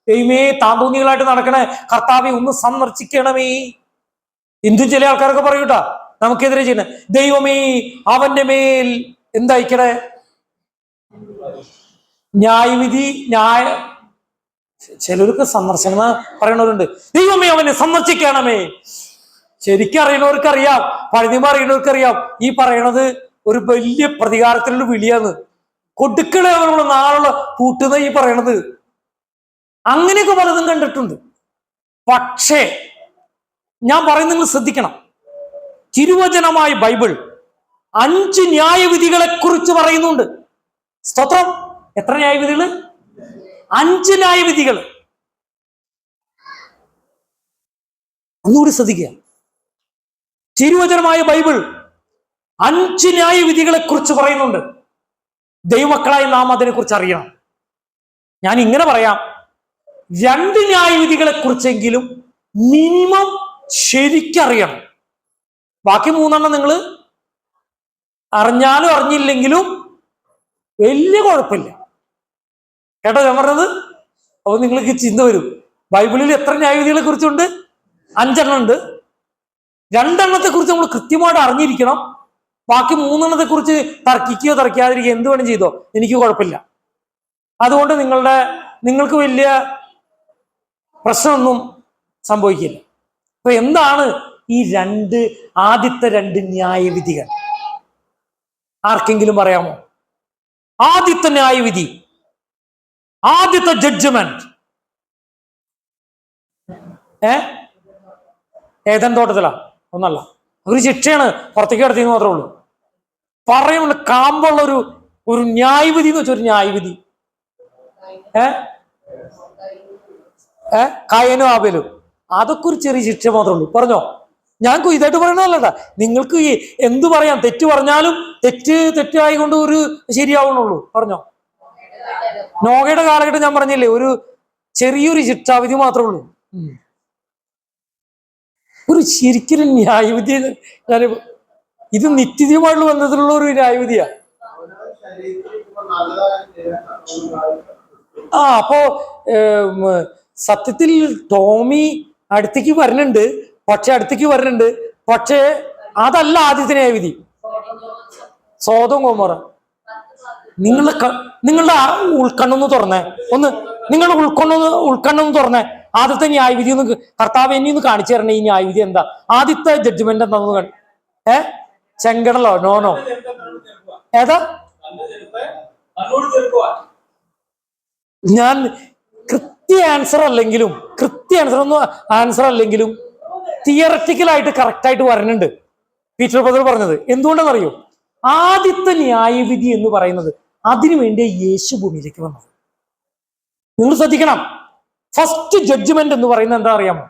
ദൈവമേ താന്തോന്നികളായിട്ട് നടക്കണേ, കർത്താവെ ഒന്ന് സന്ദർശിക്കണമേ. എന്തും ചില ആൾക്കാരൊക്കെ പറയൂട്ടാ നമുക്കെതിരെ ചെയ്യണേ. ദൈവമേ അവന്റെ മേൽ എന്തായിക്കണേ? ന്യായവിധി. ചിലർക്ക് സന്ദർശനം പറയണവരുണ്ട്. ദൈവമേ അവനെ സന്ദർശിക്കണമേ. ശരിക്കും അറിയണവർക്കറിയാം, പഴനിമ അറിയണവർക്കറിയാം ഈ പറയണത് ഒരു വലിയ പ്രതികാരത്തിലുള്ള വിളിയാണ്. കൊടുക്കണേ അവനുള്ള നാളുള്ള കൂട്ടുന്ന ഈ പറയണത്. അങ്ങനെയൊക്കെ പലതും കണ്ടിട്ടുണ്ട്. പക്ഷേ ഞാൻ പറയുന്നത് നിങ്ങൾ ശ്രദ്ധിക്കണം. തിരുവചനമായ ബൈബിൾ 5 ന്യായവിധികളെ കുറിച്ച് പറയുന്നുണ്ട്. സ്തോത്രം. എത്ര ന്യായവിധികൾ? 5 ന്യായവിധികൾ. ഒന്നുകൂടി ശ്രദ്ധിക്കുക. തിരുവചനമായ ബൈബിൾ 5 ന്യായവിധികളെ കുറിച്ച് പറയുന്നുണ്ട്. ദൈവമക്കളായി നാം അതിനെക്കുറിച്ച് അറിയണം. ഞാൻ ഇങ്ങനെ പറയാം, 2 ന്യായവിധികളെ കുറിച്ചെങ്കിലും മിനിമം ശരിക്കറിയണം. ബാക്കി 3 നിങ്ങൾ അറിഞ്ഞാലും അറിഞ്ഞില്ലെങ്കിലും വലിയ കുഴപ്പമില്ല. കേട്ടോ ഞാൻ പറഞ്ഞത്? അപ്പൊ നിങ്ങൾക്ക് ചിന്ത വരും, ബൈബിളിൽ എത്ര ന്യായവിധികളെ കുറിച്ചുണ്ട്? 5 ഉണ്ട്. 2 കുറിച്ച് നമ്മൾ കൃത്യമായിട്ട് അറിഞ്ഞിരിക്കണം. ബാക്കി 3 കുറിച്ച് തർക്കിക്കുകയോ തർക്കിക്കാതിരിക്കുകയോ എന്ത് വേണം ചെയ്തോ, എനിക്ക് കുഴപ്പമില്ല. അതുകൊണ്ട് നിങ്ങൾക്ക് വലിയ പ്രശ്നമൊന്നും സംഭവിക്കില്ല. അപ്പൊ എന്താണ് ഈ ആദ്യത്തെ 2 ന്യായവിധികൾ? ആർക്കെങ്കിലും പറയാമോ? ആദ്യത്തെ ന്യായവിധി, ആദ്യത്തെ ജഡ്ജ്മെന്റ് ഏതൻ തോട്ടത്തിലാ? ഒന്നല്ല, ഒരു ശിക്ഷയാണ്. പുറത്തേക്ക് കിടത്തിയെന്ന് മാത്രമേ ഉള്ളൂ. പറയുമ്പോൾ കാമ്പുള്ള ഒരു ന്യായവിധി എന്ന് വെച്ചാൽ ഒരു ന്യായവിധി. കായനും ആബേലും, അതൊക്കെ ഒരു ചെറിയ ശിക്ഷ മാത്രമേ ഉള്ളൂ. പറഞ്ഞോ, ഞാൻ ഇതായിട്ട് പറയണതല്ലട്ടാ. നിങ്ങൾക്ക് ഈ എന്തു പറയാം, തെറ്റ് പറഞ്ഞാലും തെറ്റായിക്കൊണ്ട് ഒരു ശരിയാവണുള്ളൂ. പറഞ്ഞോ. നോഹയുടെ കാലഘട്ടം ഞാൻ പറഞ്ഞില്ലേ, ഒരു ചെറിയൊരു ശിക്ഷാവിധി മാത്രമേ ഉള്ളൂ. ഒരു ശരിക്കും ന്യായവിധി. ഇത് നിത്യമായിട്ടുള്ള ബന്ധത്തിലുള്ള ഒരു ന്യായവിധിയാ. അപ്പോ സത്യത്തിൽ ടോമി അടുത്തേക്ക് വരുന്നുണ്ട്, പക്ഷേ അതല്ല ആദ്യത്തെ ന്യായവിധി. Sodom Gomorrah. നിങ്ങളുടെ ഉൾക്കണ്ണൊന്ന് തുറന്നേ, നിങ്ങളുടെ ഉൾക്കണ്ണൊന്ന് തുറന്നേ. ആദ്യത്തെ ന്യായവിധി ഒന്ന് കർത്താവ് എന്നെ ഒന്ന് കാണിച്ചു തരണേ. ഈ ന്യായവിധി എന്താ? ആദ്യത്തെ ജഡ്ജ്മെന്റ് എന്താന്ന് ചെങ്കടലോ? നോനോ ഏതാ? ഞാൻ കൃത്യ ആൻസർ ഒന്നും ആൻസർ അല്ലെങ്കിലും തിയററ്റിക്കലായിട്ട് കറക്റ്റ് ആയിട്ട് വരുന്നുണ്ട് പീറ്റർ ബ്രദർ പറഞ്ഞത്. എന്തുകൊണ്ടെന്നറിയോ? ആദ്യത്തെ ന്യായവിധി എന്ന് പറയുന്നത് അതിനു വേണ്ടി യേശു ഭൂമിയിലേക്ക് വന്നത്. നിങ്ങൾ ശ്രദ്ധിക്കണം. ഫസ്റ്റ് ജഡ്ജ്മെന്റ് എന്ന് പറയുന്നത് എന്താ അറിയാമോ?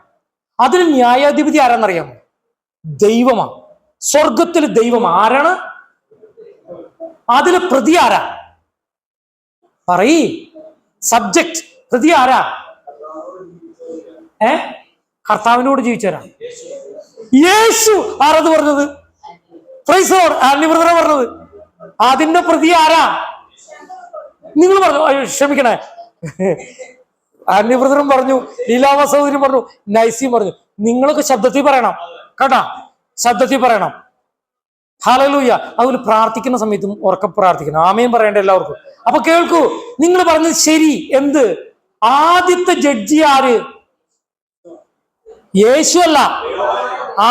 അതിന് ന്യായാധിപതി ആരാന്നറിയാമോ? ദൈവമാണ്. സ്വർഗത്തിൽ ദൈവം ആരാണ്? അതില് പ്രതി ആരാ? പറയ്. സബ്ജക്ട് പ്രതി ആരാ? കർത്താവിനോട് ജീവിച്ചവരാ. യേശു ആരത് പറഞ്ഞത്? Praise Lord. ആന്റണി ബ്രദറാ പറഞ്ഞത്. അതിന്റെ പ്രതി ആരാ? നിങ്ങൾ പറഞ്ഞു. ക്ഷമിക്കണേ, ആന്റണി ബ്രദറും പറഞ്ഞു, ലീലാവ സഹോദരിയും പറഞ്ഞു, നൈസിയും പറഞ്ഞു. നിങ്ങളൊക്കെ ശബ്ദത്തിൽ പറയണം കേട്ടാ, ശബ്ദത്തിൽ പറയണം. ഹല്ലേലൂയ. അതുപോലെ പ്രാർത്ഥിക്കുന്ന സമയത്തും ഉറക്കെ പ്രാർത്ഥിക്കണം. ആമേൻ പറയേണ്ട എല്ലാവർക്കും. അപ്പൊ കേൾക്കൂ, നിങ്ങൾ പറഞ്ഞത് ശരി. എന്ത്? ആദ്യത്തെ ജഡ്ജി ആര്? യേശു അല്ല.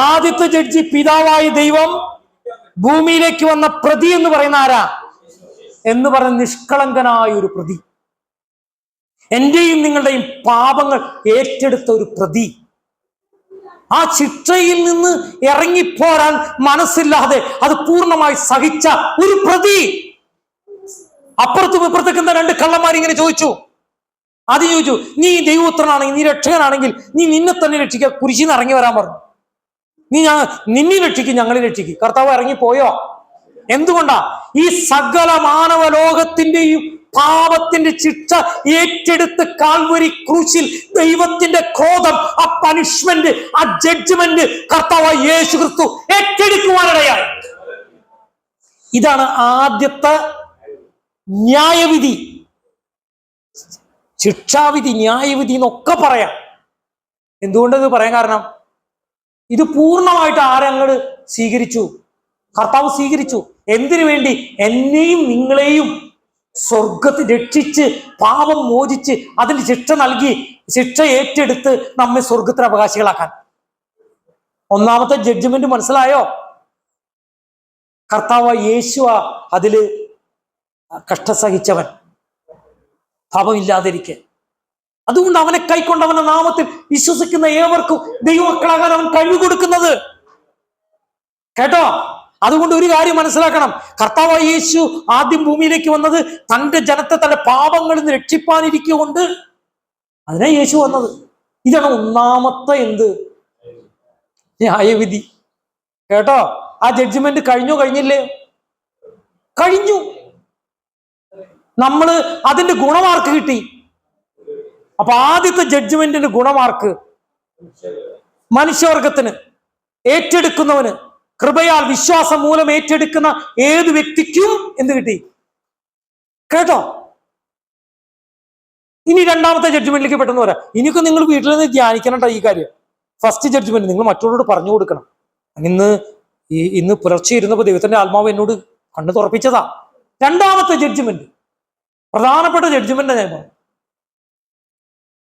ആദ്യത്തെ ജഡ്ജി പിതാവായ ദൈവം ഭൂമിയിലേക്ക് വന്ന പ്രതി എന്ന് പറയുന്ന ആരാ? എന്ന് പറയുന്ന നിഷ്കളങ്കനായ ഒരു പ്രതി, എന്റെയും നിങ്ങളുടെയും പാപങ്ങൾ ഏറ്റെടുത്ത ഒരു പ്രതി, ആ ശിക്ഷയിൽ നിന്ന് ഇറങ്ങിപ്പോരാൻ മനസ്സില്ലാതെ അത് പൂർണ്ണമായി സഹിച്ച ഒരു പ്രതി. അപ്പുറത്തും ഇപ്പുറത്തേക്ക് എന്താ രണ്ട് കള്ളന്മാർ ഇങ്ങനെ ചോദിച്ചു. അത് ചോദിച്ചു, നീ ദൈവപുത്രനാണെങ്കിൽ, നീ രക്ഷകനാണെങ്കിൽ നീ നിന്നെ തന്നെ രക്ഷിക്കുക, കുരിശിൽ നിന്ന് ഇറങ്ങി വരാൻ പറഞ്ഞു. നിന്നെ രക്ഷിക്കും, ഞങ്ങളെ രക്ഷിക്കും. കർത്താവ് ഇറങ്ങിപ്പോയോ? എന്തുകൊണ്ടാ? ഈ സകല മാനവ ലോകത്തിന്റെയും പാപത്തിന്റെ ശിക്ഷ ഏറ്റെടുത്ത് കാൽവരി ക്രൂശിൽ ദൈവത്തിന്റെ ക്രോധം, ആ പനിഷ്മെന്റ്, ആ ജഡ്ജ്മെന്റ് കർത്താവായ യേശു ക്രിസ്തു ഏറ്റെടുക്കുവാനിടയായി. ഇതാണ് ആദ്യത്തെ ന്യായവിധി. ശിക്ഷാവിധി, ന്യായവിധി എന്നൊക്കെ പറയാം. എന്തുകൊണ്ടത് പറയാൻ കാരണം, ഇത് പൂർണ്ണമായിട്ട് ആരങ്ങട് സ്വീകരിച്ചു? കർത്താവ് സ്വീകരിച്ചു. എന്തിനു വേണ്ടി? എന്നെയും നിങ്ങളെയും സ്വർഗത്തിൽ രക്ഷിച്ച് പാപം മോചിച്ച് അതിന് ശിക്ഷ നൽകി, ശിക്ഷ ഏറ്റെടുത്ത് നമ്മെ സ്വർഗത്തിന് അവകാശികളാക്കാൻ. ഒന്നാമത്തെ ജഡ്ജ്മെന്റ് മനസ്സിലായോ? കർത്താവ് യേശു അതില് കഷ്ടം സഹിച്ചവൻ, പാപമില്ലാതിരിക്കെ. അതുകൊണ്ട് അവനെ കൈക്കൊണ്ട് അവന്റെ നാമത്തിൽ വിശ്വസിക്കുന്ന ഏവർക്കും ദൈവമക്കളാകാൻ അവൻ കഴിവ് കൊടുക്കുന്നത്. കേട്ടോ? അതുകൊണ്ട് ഒരു കാര്യം മനസ്സിലാക്കണം. കർത്താവായ യേശു ആദ്യം ഭൂമിയിലേക്ക് വന്നത് തന്റെ ജനത്തെ തന്റെ പാപങ്ങളിൽ നിന്ന് രക്ഷിപ്പാനിരിക്കൊണ്ട് അതിനാ യേശു വന്നത്. ഇതാണ് ഒന്നാമത്തെ എന്ത്? ന്യായവിധി. കേട്ടോ? ആ ജഡ്ജ്മെന്റ് കഴിഞ്ഞോ? കഴിഞ്ഞില്ലേ? കഴിഞ്ഞു. നമ്മള് അതിന്റെ ഗുണമാർക്ക് കിട്ടി. അപ്പൊ ആദ്യത്തെ ജഡ്ജ്മെന്റിന് ഗുണമാർക്ക് മനുഷ്യവർഗത്തിന്, ഏറ്റെടുക്കുന്നവന്, കൃപയാൽ വിശ്വാസം മൂലം ഏറ്റെടുക്കുന്ന ഏത് വ്യക്തിക്കും എന്ത് കിട്ടി? കേട്ടോ? ഇനി രണ്ടാമത്തെ ജഡ്ജ്മെന്റിലേക്ക് പെട്ടെന്ന് വരാം. ഇനിയൊക്കെ നിങ്ങൾ വീട്ടിൽ നിന്ന് ധ്യാനിക്കണം ഈ കാര്യം. ഫസ്റ്റ് ജഡ്ജ്മെന്റ് നിങ്ങൾ മറ്റുള്ളവരോട് പറഞ്ഞു കൊടുക്കണം. ഇന്ന് പുലർച്ചെ ഇരുന്നപ്പോൾ ദൈവത്തിന്റെ ആത്മാവ് എന്നോട് കണ്ണു തുറപ്പിച്ചതാ. രണ്ടാമത്തെ ജഡ്ജ്മെന്റ് പ്രധാനപ്പെട്ട ജഡ്ജ്മെന്റ്. ഞാൻ പറഞ്ഞു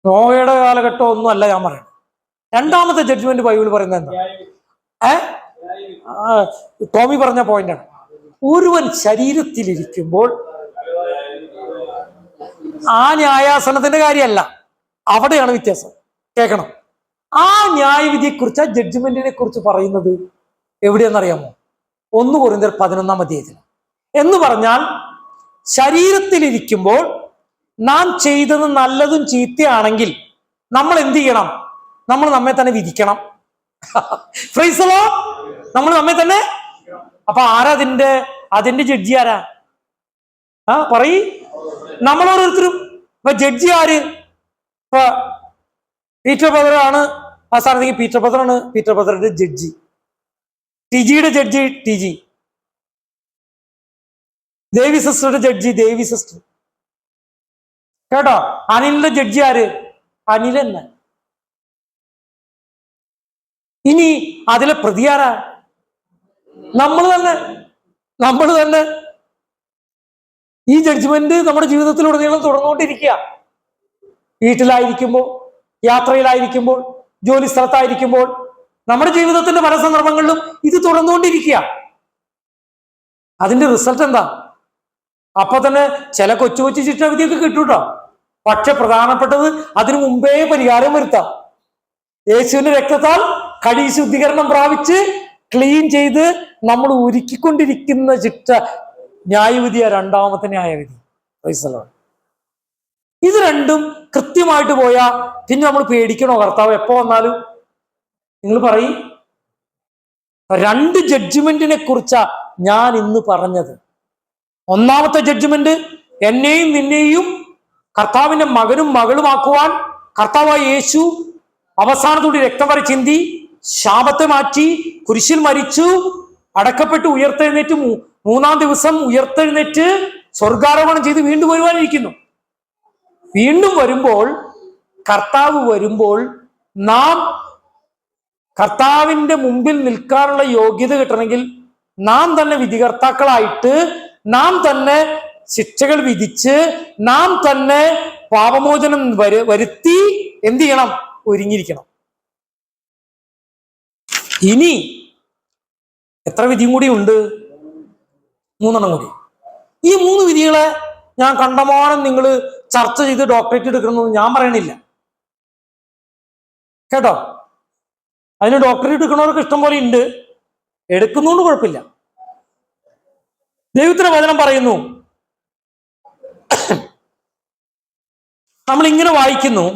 നോയുടെ കാലഘട്ടം ഒന്നും അല്ല ഞാൻ പറയുന്നത്. രണ്ടാമത്തെ ജഡ്ജ്മെന്റ് ബൈബിൾ പറയുന്നത് എന്താ? ടോമി പറഞ്ഞ പോയിന്റാണ്. ഒരുവൻ ശരീരത്തിലിരിക്കുമ്പോൾ, ആ ന്യായാസനത്തിന്റെ കാര്യമല്ല, അവിടെയാണ് വ്യത്യാസം. കേൾക്കണം. ആ ന്യായവിധിയെ കുറിച്ച്, ആ ജഡ്ജ്മെന്റിനെ കുറിച്ച് പറയുന്നത് എവിടെയെന്നറിയാമോ? 1 കൊരിന്ത്യർ 11-ാം അധ്യായത്തിൽ. എന്ന് പറഞ്ഞാൽ ശരീരത്തിലിരിക്കുമ്പോൾ നാം ചെയ്തത് നല്ലതും ചീത്തയാണെങ്കിൽ നമ്മൾ എന്ത് ചെയ്യണം? നമ്മൾ നമ്മെ തന്നെ വിധിക്കണം. Price the Lord. നമ്മൾ നമ്മെ തന്നെ. അപ്പൊ ആരാ അതിന്റെ ജഡ്ജി? ആരാ? പറയ്. നമ്മൾ ഓരോരുത്തരും. ഇപ്പൊ ജഡ്ജി ആര്? ഇപ്പൊ പീറ്റർ ബ്രദറാണ് ആ സ്ഥാനത്തേക്ക്. പീറ്റർ ബ്രദറാണ് പീറ്റർ ബ്രദറിന്റെ ജഡ്ജി. ടിജിയുടെ ജഡ്ജി ടിജി. ദേവി സിസ്റ്ററുടെ ജഡ്ജി ദേവി സിസ്റ്റർ. കേട്ടോ? അനിലിന്റെ ജഡ്ജി ആര്? അനിൽ തന്നെ. ഇനി അതിലെ പ്രതിയാരാ? നമ്മൾ തന്നെ. ഈ ജഡ്ജ്മെന്റ് നമ്മുടെ ജീവിതത്തിലുടനീളം തുടർന്നുകൊണ്ടിരിക്കുക. വീട്ടിലായിരിക്കുമ്പോൾ, യാത്രയിലായിരിക്കുമ്പോൾ, ജോലി സ്ഥലത്തായിരിക്കുമ്പോൾ, നമ്മുടെ ജീവിതത്തിന്റെ പല സന്ദർഭങ്ങളിലും ഇത് തുടർന്നുകൊണ്ടിരിക്കുക. അതിന്റെ റിസൾട്ട് എന്താ? അപ്പൊ തന്നെ ചില കൊച്ചു കൊച്ചു ശിക്ഷാവിധിയൊക്കെ കിട്ടൂട്ടോ. പക്ഷെ പ്രധാനപ്പെട്ടത് അതിനു മുമ്പേ പരിഹാരം വരുത്താം. യേശുവിന്റെ രക്തത്താൽ കഴുകി ശുദ്ധീകരണം പ്രാപിച്ച് ക്ലീൻ ചെയ്ത് നമ്മൾ ഒരുക്കിക്കൊണ്ടിരിക്കുന്ന ശിക്ഷ ന്യായവിധിയാ, രണ്ടാമത്തെ ന്യായവിധി. ഇത് രണ്ടും കൃത്യമായിട്ട് പോയാ പിന്നെ നമ്മൾ പേടിക്കണോ? കർത്താവ് എപ്പോ വന്നാലും? നിങ്ങൾ പറയും. രണ്ട് ജഡ്ജ്മെന്റിനെ കുറിച്ചാ ഞാൻ ഇന്ന് പറഞ്ഞത്. ഒന്നാമത്തെ ജഡ്ജ്മെന്റ്, എന്നെയും നിന്നെയും കർത്താവിന്റെ മകനും മകളുമാക്കുവാൻ കർത്താവായ യേശു അവസാനത്തോടെ രക്തം വരെ ചിന്തി, ശാപത്തെ മാറ്റി, കുരിശിൽ മരിച്ചു, അടക്കപ്പെട്ട് ഉയർത്തെഴുന്നേറ്റ് മൂന്നാം ദിവസം ഉയർത്തെഴുന്നേറ്റ് സ്വർഗാരോഹണം ചെയ്ത് വീണ്ടും വരുവാനിരിക്കുന്നു. വീണ്ടും വരുമ്പോൾ, കർത്താവ് വരുമ്പോൾ നാം കർത്താവിന്റെ മുമ്പിൽ നിൽക്കാനുള്ള യോഗ്യത കിട്ടണമെങ്കിൽ നാം തന്നെ വിധികർത്താക്കളായിട്ട്, നാം തന്നെ ശിക്ഷകൾ വിധിച്ച്, നാം തന്നെ പാപമോചനം വരുത്തി എന്ത് ചെയ്യണം? ഒരുങ്ങിയിരിക്കണം. ഇനി എത്ര വിധിയും കൂടി ഉണ്ട്? 3 കൂടി. ഈ 3 വിധികളെ ഞാൻ കണ്ടമാനം നിങ്ങൾ ചർച്ച ചെയ്ത് ഡോക്ടറേറ്റ് എടുക്കണമെന്ന് ഞാൻ പറയണില്ല കേട്ടോ. അതിന് ഡോക്ടറേറ്റ് എടുക്കണവർക്ക് ഇഷ്ടം പോലെ ഉണ്ട്, എടുക്കുന്നോണ്ട് കുഴപ്പമില്ല. ദൈവത്തിന്റെ വചനം പറയുന്നു, നമ്മൾ ഇങ്ങനെ വായിക്കുന്നു,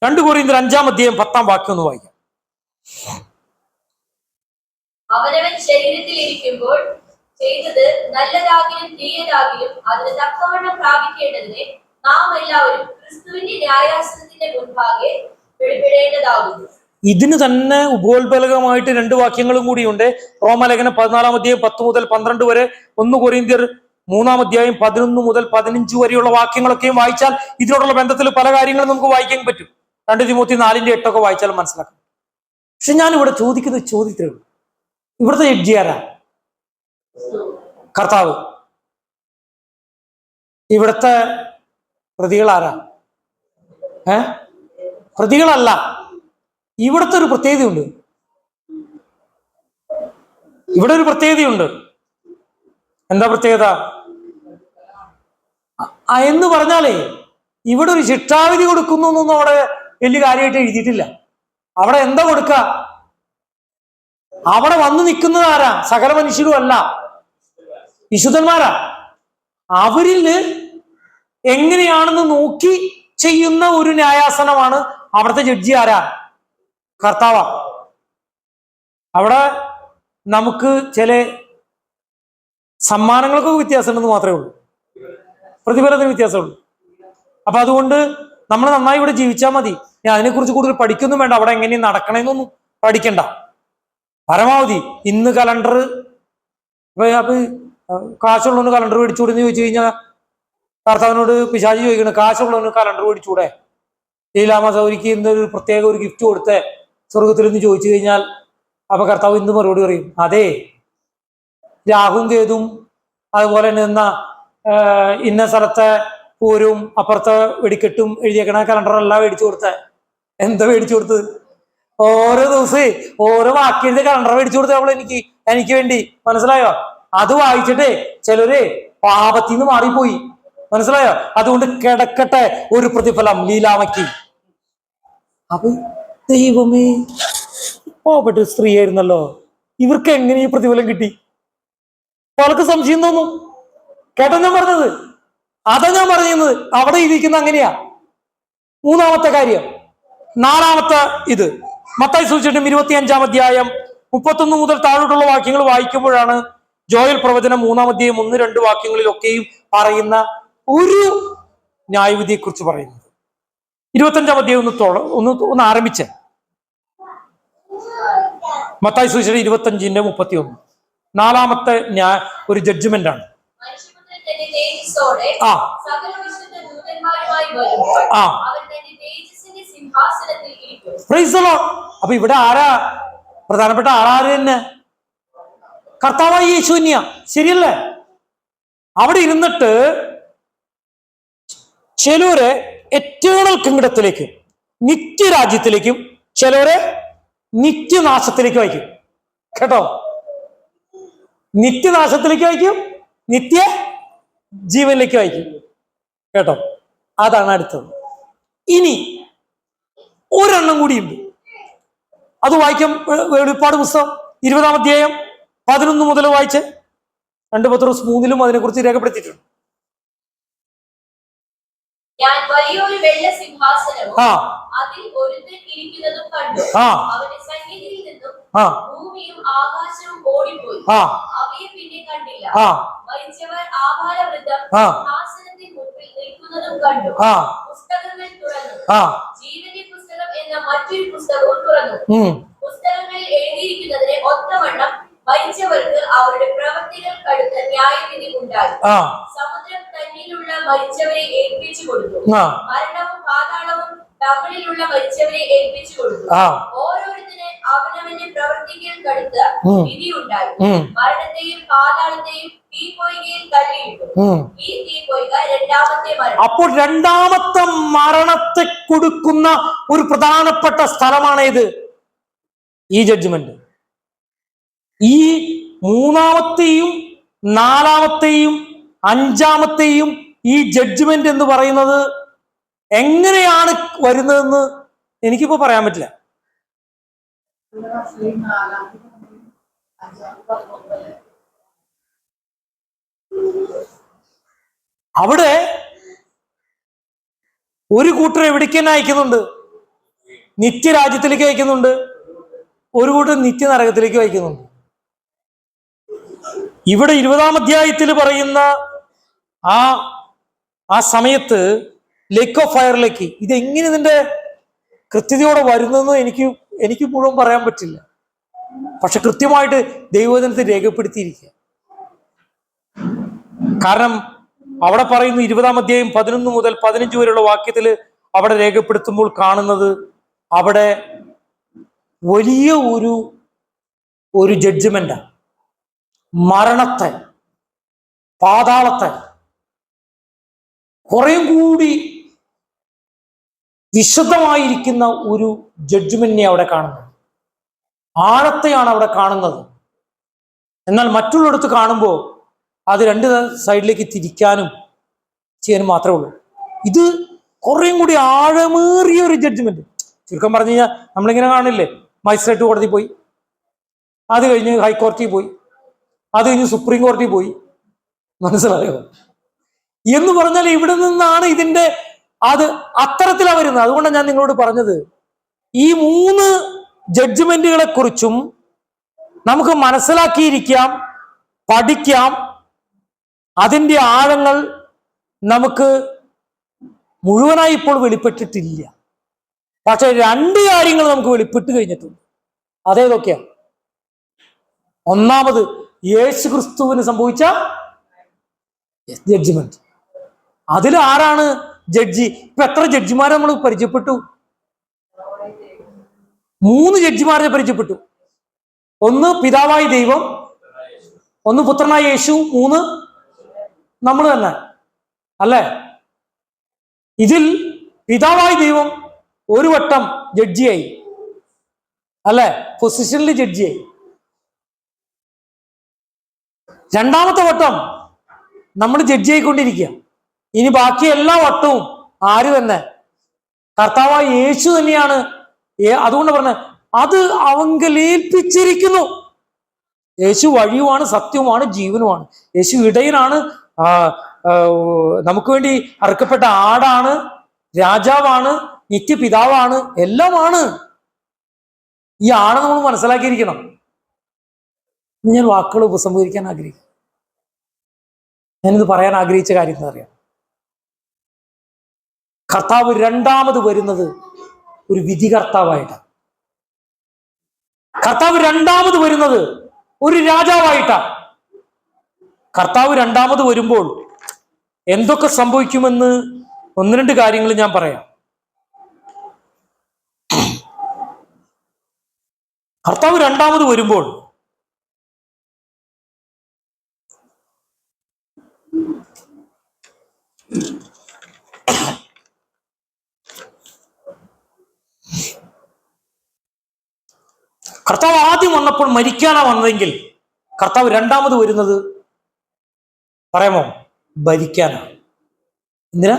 രണ്ട് കൊരിന്ത്യർ 5-ാം അധ്യായം 10-ാം വാക്യം ഒന്ന് വായിക്കാം. അവനവൻ ശരീരത്തിൽ ഇരിക്കുമ്പോൾ ചെയ്തത് നല്ലതാകിലും തീയതാകിലും അതിന് തക്കവണ്ണം പ്രാപിക്കേണ്ടതിനെ നാം എല്ലാവരും ക്രിസ്തുവിന്റെ ന്യായാസനത്തിന്റെ മുൻപാകെ വെളിപ്പെടേണ്ടതാകുന്നു. ഇതിന് തന്നെ ഉപോത്ബലകമായിട്ട് 2 വാക്യങ്ങളും കൂടിയുണ്ട്. റോമലേഖനം 14-ാം അധ്യായം 10 മുതൽ 12 വരെ, 1 കൊരിന്ത്യർ 3-ാം അധ്യായം 11 മുതൽ 15 വരെയുള്ള വാക്യങ്ങളൊക്കെയും വായിച്ചാൽ ഇതിനോടുള്ള ബന്ധത്തിൽ പല കാര്യങ്ങളും നമുക്ക് വായിക്കാൻ പറ്റും. 2 തിമോത്തി 4:8 വായിച്ചാൽ മനസ്സിലാക്കാം. പക്ഷെ ഞാൻ ഇവിടെ ചോദിക്കുന്ന ചോദ്യത്തേ ഉള്ളൂ, ഇവിടുത്തെ ജഡ്ജി ആരാ? കർത്താവ്. ഇവിടുത്തെ പ്രതികൾ ആരാ? പ്രതികളല്ല. ഇവിടുത്തെ ഒരു പ്രത്യേകതയുണ്ട്. ഇവിടെ ഒരു പ്രത്യേകതയുണ്ട്. എന്താ പ്രത്യേകത എന്ന് പറഞ്ഞാലേ, ഇവിടെ ഒരു ശിക്ഷാവിധി കൊടുക്കുന്നു എന്നൊന്നും അവിടെ വലിയ കാര്യമായിട്ട് എഴുതിയിട്ടില്ല. അവിടെ എന്താ കൊടുക്ക? അവിടെ വന്നു നിൽക്കുന്നത് ആരാ? സകല മനുഷ്യരും അല്ല, വിശുദ്ധന്മാരാ. അവരില് എങ്ങനെയാണെന്ന് നോക്കി ചെയ്യുന്ന ഒരു ന്യായാസനമാണ് അവിടുത്തെ ജഡ്ജി. ആരാ? കർത്താവാ. അവിടെ നമുക്ക് ചില സമ്മാനങ്ങൾക്കൊക്കെ വ്യത്യാസമുണ്ടെന്ന് മാത്രമേ ഉള്ളൂ, പ്രതിഫലത്തിന് വ്യത്യാസമുള്ളൂ. അപ്പൊ അതുകൊണ്ട് നമ്മൾ നന്നായി ഇവിടെ ജീവിച്ചാൽ മതി. ഞാൻ അതിനെക്കുറിച്ച് കൂടുതൽ പഠിക്കൊന്നും വേണ്ട. അവിടെ എങ്ങനെയും നടക്കണമെന്നൊന്നും പഠിക്കണ്ട. പരമാവധി ഇന്ന് കലണ്ടർ, കാശുള്ളവന് കലണ്ടർ മേടിച്ചുകൂടെന്ന് ചോദിച്ചു കഴിഞ്ഞാൽ കർത്താവിനോട് പിശാചി ചോദിക്കണം, കാശുള്ളവന് കലണ്ടർ മേടിച്ചൂടെ? ലീലാമസൗരിക്ക് ഇന്നൊരു പ്രത്യേക ഒരു ഗിഫ്റ്റ് കൊടുത്തേ സ്വർഗത്തിൽ നിന്ന് ചോദിച്ചു കഴിഞ്ഞാൽ അപ്പൊ കർത്താവ് ഇന്ന് മറുപടി പറയും, അതെ രാഹുവും കേതും അതുപോലെ തന്നെ ഇന്ന സ്ഥലത്തെ പൂരവും അപ്പുറത്തെ വെടിക്കെട്ടും എഴുതിയേക്കണ കലണ്ടറല്ല മേടിച്ചു കൊടുത്തേ. എന്താ മേടിച്ചു കൊടുത്തത്? ഓരോ ദിവസേ ഓരോ വാക്കിന്റെ കലണ്ടർ മേടിച്ചു കൊടുത്തേ അവൾ എനിക്ക് വേണ്ടി. മനസ്സിലായോ? അത് വായിച്ചിട്ടേ ചിലര് പാപത്തിൽ നിന്ന് മാറിപ്പോയി. മനസ്സിലായോ? അതുകൊണ്ട് കിടക്കട്ടെ ഒരു പ്രതിഫലം ലീലാമയ്ക്ക്. അപ്പൊ ദൈവമേ, പാവപ്പെട്ട സ്ത്രീ ആയിരുന്നല്ലോ, ഇവർക്ക് എങ്ങനെ ഈ പ്രതിഫലം കിട്ടി? അവൾക്ക് സംശയം തോന്നും. കേട്ടോ ഞാൻ പറഞ്ഞത്? അതാ ഞാൻ പറയുന്നത്. അവിടെ ഇരിക്കുന്ന അങ്ങനെയാ. 3-ാമത്തെ കാര്യം. 4-ാമത്തെ ഇത് മത്തായി സുവിശേഷം 25-ാം അധ്യായം 31 മുതൽ താഴോട്ടുള്ള വാക്യങ്ങൾ വായിക്കുമ്പോഴാണ് ജോയൽ പ്രവചനം 3-ാം അധ്യായം 1-2 വാക്യങ്ങളിലൊക്കെയും പറയുന്ന ഒരു ന്യായവിധിയെ കുറിച്ച് പറയുന്നത്. 25-ാം അധ്യായം ഒന്ന് ആരംഭിച്ചേ. മത്തായി സുവിശേഷം 25:31. 4-ാമത്തെ ഒരു ജഡ്ജ്മെന്റ് ആണ്. അപ്പൊ ഇവിടെ ആരാ പ്രധാനപ്പെട്ട ആളാര് തന്നെ? കർത്താവായ യേശു തന്നെയാ. ശരിയല്ലേ? അവിടെ ഇരുന്നിട്ട് ചിലരെ എറ്റേണൽ കിങ്ഡത്തിലേക്കും നിത്യരാജ്യത്തിലേക്കും ചിലരെ നിത്യനാശത്തിലേക്ക് വായിക്കും. കേട്ടോ, നിത്യനാശത്തിലേക്ക് വായിക്കും, നിത്യ ജീവനിലേക്ക് വായിക്കും. കേട്ടോ, അതാണ് അടുത്തത്. ഇനി ഒരെണ്ണം കൂടിയുണ്ട്, അത് വായിക്കാം. വെളിപ്പാട് പുസ്തകം 20-ാം അധ്യായം 11 മുതൽ വായിച്ച് 2 പത്രോസ് 3-ലും അതിനെക്കുറിച്ച് രേഖപ്പെടുത്തിയിട്ടുണ്ട്. ഞാൻ വലിയൊരു വെള്ള സിംഹാസനവും അതിൽ ഒരുത്തൻ ഇരിക്കുന്നതും കണ്ടു. അവന്റെ സന്നിധിയിൽ നിന്നും ഭൂമിയും ആകാശവും ഓടിപ്പോയി, അവയെ പിന്നെ കണ്ടില്ല. മരിച്ചവർ ആഭാരവൃദ്ധം സിംഹാസനത്തിൽ മുൻപിൽ നിൽക്കുന്നതും കണ്ടു. പുസ്തകങ്ങൾ തുറന്നു, ജീവന്റെ പുസ്തകം എന്ന മറ്റൊരു പുസ്തകവും തുറന്നു. പുസ്തകങ്ങളിൽ എഴുതിയിരിക്കുന്നതിനെ ഒത്തവണ്ണം മരിച്ചവർക്ക് അവരുടെ പ്രവൃത്തികൾക്കടുത്ത ന്യായവിധി ഉണ്ടായി. സമുദ്രം തന്നിലുള്ള മരിച്ചവരെ ഏൽപ്പിച്ചു കൊടുത്തു, മരണവും പാതാളവും തമ്മിലുള്ള മരിച്ചവരെ ഏൽപ്പിച്ചു കൊടുത്തു. ഓരോരുത്തര് അവനവന്റെ പ്രവൃത്തികൾക്കടുത്ത വിധിയുണ്ടായി. മരണത്തെയും പാതാളത്തെയും തീപ്പൊയ്കയിൽ തള്ളിയിട്ടു. ഈ തീപ്പൊയ്ക രണ്ടാമത്തെ മരണം. അപ്പോൾ രണ്ടാമത്തെ മരണത്തെ കൊടുക്കുന്ന ഒരു പ്രധാനപ്പെട്ട സ്ഥലമാണ് ഇത്, ഈ ജഡ്ജ്മെന്റ്. ഈ 3-ാമത്തെയും 4-ാമത്തെയും 5-ാമത്തെയും ഈ ജഡ്ജ്മെന്റ് എന്ന് പറയുന്നത് എങ്ങനെയാണ് വരുന്നതെന്ന് എനിക്കിപ്പോ പറയാൻ പറ്റില്ല. അവിടെ ഒരു കൂട്ടർ എവിടേക്ക് തന്നെ അയക്കുന്നുണ്ട്, നിത്യരാജ്യത്തിലേക്ക് അയക്കുന്നുണ്ട്. ഒരു കൂട്ടർ നിത്യനരകത്തിലേക്ക് അയക്കുന്നുണ്ട്. ഇവിടെ 20-ാം അധ്യായത്തിൽ പറയുന്ന ആ സമയത്ത് ലേക്ക് ഓഫ് ഫയറിലേക്ക് ഇതെങ്ങനെ ഇതിന്റെ കൃത്യതയോടെ വരുന്നതെന്ന് എനിക്ക് മുഴുവൻ പറയാൻ പറ്റില്ല. പക്ഷെ കൃത്യമായിട്ട് ദൈവവചനത്തിൽ രേഖപ്പെടുത്തിയിരിക്കുക. കാരണം അവിടെ പറയുന്ന 20-ാം അധ്യായം 11 മുതൽ 15 വരെയുള്ള വാക്യത്തിൽ അവിടെ രേഖപ്പെടുത്തുമ്പോൾ കാണുന്നത് അവിടെ വലിയ ഒരു ജഡ്ജ്മെന്റാണ്. മരണത്തെ, പാതാളത്തെ കുറേം കൂടി വിശദമായിരിക്കുന്ന ഒരു ജഡ്ജ്മെന്റിനെ അവിടെ കാണുന്നത്. ആഴത്തെയാണ് അവിടെ കാണുന്നത്. എന്നാൽ മറ്റുള്ളിടത്ത് കാണുമ്പോൾ അത് 2 സൈഡിലേക്ക് തിരിക്കാനും ചെയ്യാനും മാത്രമേ ഉള്ളൂ. ഇത് കുറേം കൂടി ആഴമേറിയ ഒരു ജഡ്ജ്മെന്റ്. ചുരുക്കം പറഞ്ഞു കഴിഞ്ഞാൽ നമ്മളിങ്ങനെ കാണില്ലേ, മജിസ്ട്രേറ്റ് കോടതി പോയി, അത് കഴിഞ്ഞ് ഹൈക്കോടതിയിൽ പോയി, അത് കഴിഞ്ഞ് സുപ്രീം കോടതിയിൽ പോയി. മനസ്സിലായോ? എന്ന് പറഞ്ഞാൽ ഇവിടെ നിന്നാണ് ഇതിന്റെ അത് അത്തരത്തിലാണ് വരുന്നത്. അതുകൊണ്ടാണ് ഞാൻ നിങ്ങളോട് പറഞ്ഞത്, ഈ 3 ജഡ്ജ്മെന്റുകളെ കുറിച്ചും നമുക്ക് മനസ്സിലാക്കിയിരിക്കാം, പഠിക്കാം. അതിന്റെ ആഴങ്ങൾ നമുക്ക് മുഴുവനായി ഇപ്പോൾ വെളിപ്പെട്ടിട്ടില്ല. പക്ഷെ 2 കാര്യങ്ങൾ നമുക്ക് വെളിപ്പെട്ട് കഴിഞ്ഞിട്ടുണ്ട്. അതേതൊക്കെയാണ്? ഒന്നാമത് യേശു ക്രിസ്തുവിന് സംഭവിച്ച ജഡ്ജ്മെന്റ്. അതിൽ ആരാണ് ജഡ്ജി? ഇപ്പൊ എത്ര ജഡ്ജിമാരെ നമ്മൾ പരിചയപ്പെട്ടു? 3 ജഡ്ജിമാരെ പരിചയപ്പെട്ടു. ഒന്ന് പിതാവായ ദൈവം, ഒന്ന് പുത്രനായ യേശു, 3 നമ്മൾ തന്നെ, അല്ലേ? ഇതിൽ പിതാവായ ദൈവം ഒരു വട്ടം ജഡ്ജിയായി, അല്ലെ? പൊസിഷനിൽ ജഡ്ജിയായി. 2-ാമത്തെ വട്ടം നമ്മൾ ജഡ്ജിയായിക്കൊണ്ടിരിക്കുക. ഇനി ബാക്കി എല്ലാ വട്ടവും ആര് തന്നെ? കർത്താവായ യേശു തന്നെയാണ്. അതുകൊണ്ട് പറഞ്ഞ അത് അവങ്കലേൽപ്പിച്ചിരിക്കുന്നു. യേശു വഴിയുമാണ്, സത്യവുമാണ്, ജീവനുമാണ്. യേശു ഇടയനാണ്, നമുക്ക് വേണ്ടി അറുക്കപ്പെട്ട ആടാണ്, രാജാവാണ്, നിത്യപിതാവാണ്, എല്ലാമാണ്. ഈ ആളെ നമ്മൾ മനസ്സിലാക്കിയിരിക്കണം. ഞാൻ വാക്കുകൾ ഉപസംഹരിക്കാൻ ആഗ്രഹിക്കും. ഞാനിത് പറയാൻ ആഗ്രഹിച്ച കാര്യം എന്താ അറിയാം? കർത്താവ് 2ാമത് വരുന്നത് ഒരു വിധികർത്താവായിട്ടാണ്. കർത്താവ് 2ാമത് വരുന്നത് ഒരു രാജാവായിട്ടാണ്. കർത്താവ് 2ാമത് വരുമ്പോൾ എന്തൊക്കെ സംഭവിക്കുമെന്ന് 1-2 കാര്യങ്ങൾ ഞാൻ പറയാം. കർത്താവ് 2ാമത് വരുമ്പോൾ കർത്താവ് ആദ്യം വന്നപ്പോൾ മരിക്കാനാ വന്നതെങ്കിൽ കർത്താവ് രണ്ടാമത് വരുന്നത് പറയാമോ? ഭരിക്കാനാണ്. എന്തിനാ?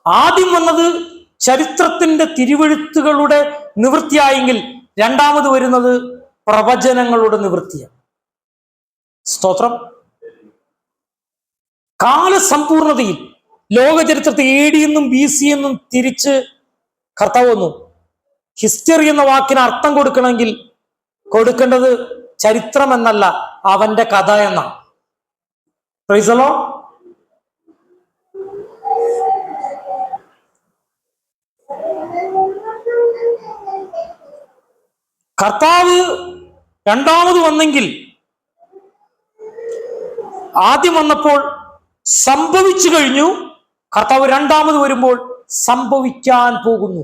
ആദ്യം വന്നത് ചരിത്രത്തിന്റെ തിരുവെഴുത്തുകളുടെ നിവൃത്തിയായെങ്കിൽ രണ്ടാമത് വരുന്നത് പ്രവചനങ്ങളുടെ നിവൃത്തിയാണ്. സ്തോത്രം. കാലസമ്പൂർണതയിൽ ലോകചരിത്രത്തെ AD എന്നും BC എന്നും തിരിച്ച് കർത്താവ് വന്നു. ഹിസ്റ്ററി എന്ന വാക്കിന് അർത്ഥം കൊടുക്കണമെങ്കിൽ കൊടുക്കേണ്ടത് ചരിത്രം എന്നല്ല, അവന്റെ കഥ എന്നാണ്. Price the Lord. കർത്താവ് രണ്ടാമത് വന്നെങ്കിൽ ആദ്യം വന്നപ്പോൾ സംഭവിച്ചു കഴിഞ്ഞു. കർത്താവ് രണ്ടാമത് വരുമ്പോൾ സംഭവിക്കാൻ പോകുന്നു.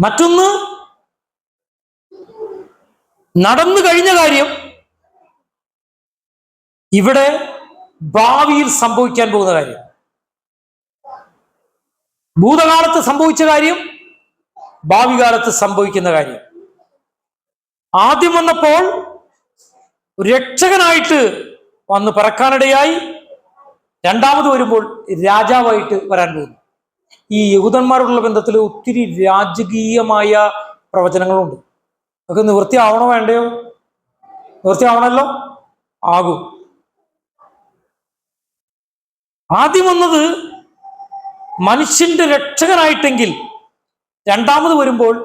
മറ്റൊന്ന്, നടന്നു കഴിഞ്ഞ കാര്യം ഇവിടെ ഭാവിയിൽ സംഭവിക്കാൻ പോകുന്ന കാര്യം. ഭൂതകാലത്ത് സംഭവിച്ച കാര്യം ഭാവി കാലത്ത് സംഭവിക്കുന്ന കാര്യം. ആദ്യം വന്നപ്പോൾ രക്ഷകനായിട്ട് വന്ന് പിറക്കാനിടയായി. രണ്ടാമത് വരുമ്പോൾ രാജാവായിട്ട് വരാൻ പോകുന്നു. ഈ യഹൂദന്മാരുള്ള ബന്ധത്തിൽ ഒത്തിരി രാജകീയമായ പ്രവചനങ്ങളുണ്ട്. അതൊക്കെ നിവൃത്തിയാവണോ വേണ്ടയോ? നിവൃത്തിയാവണമല്ലോ, ആകും. ആദ്യം വന്നത് മനുഷ്യന്റെ രക്ഷകനായിട്ടെങ്കിൽ രണ്ടാമത് വരുമ്പോൾ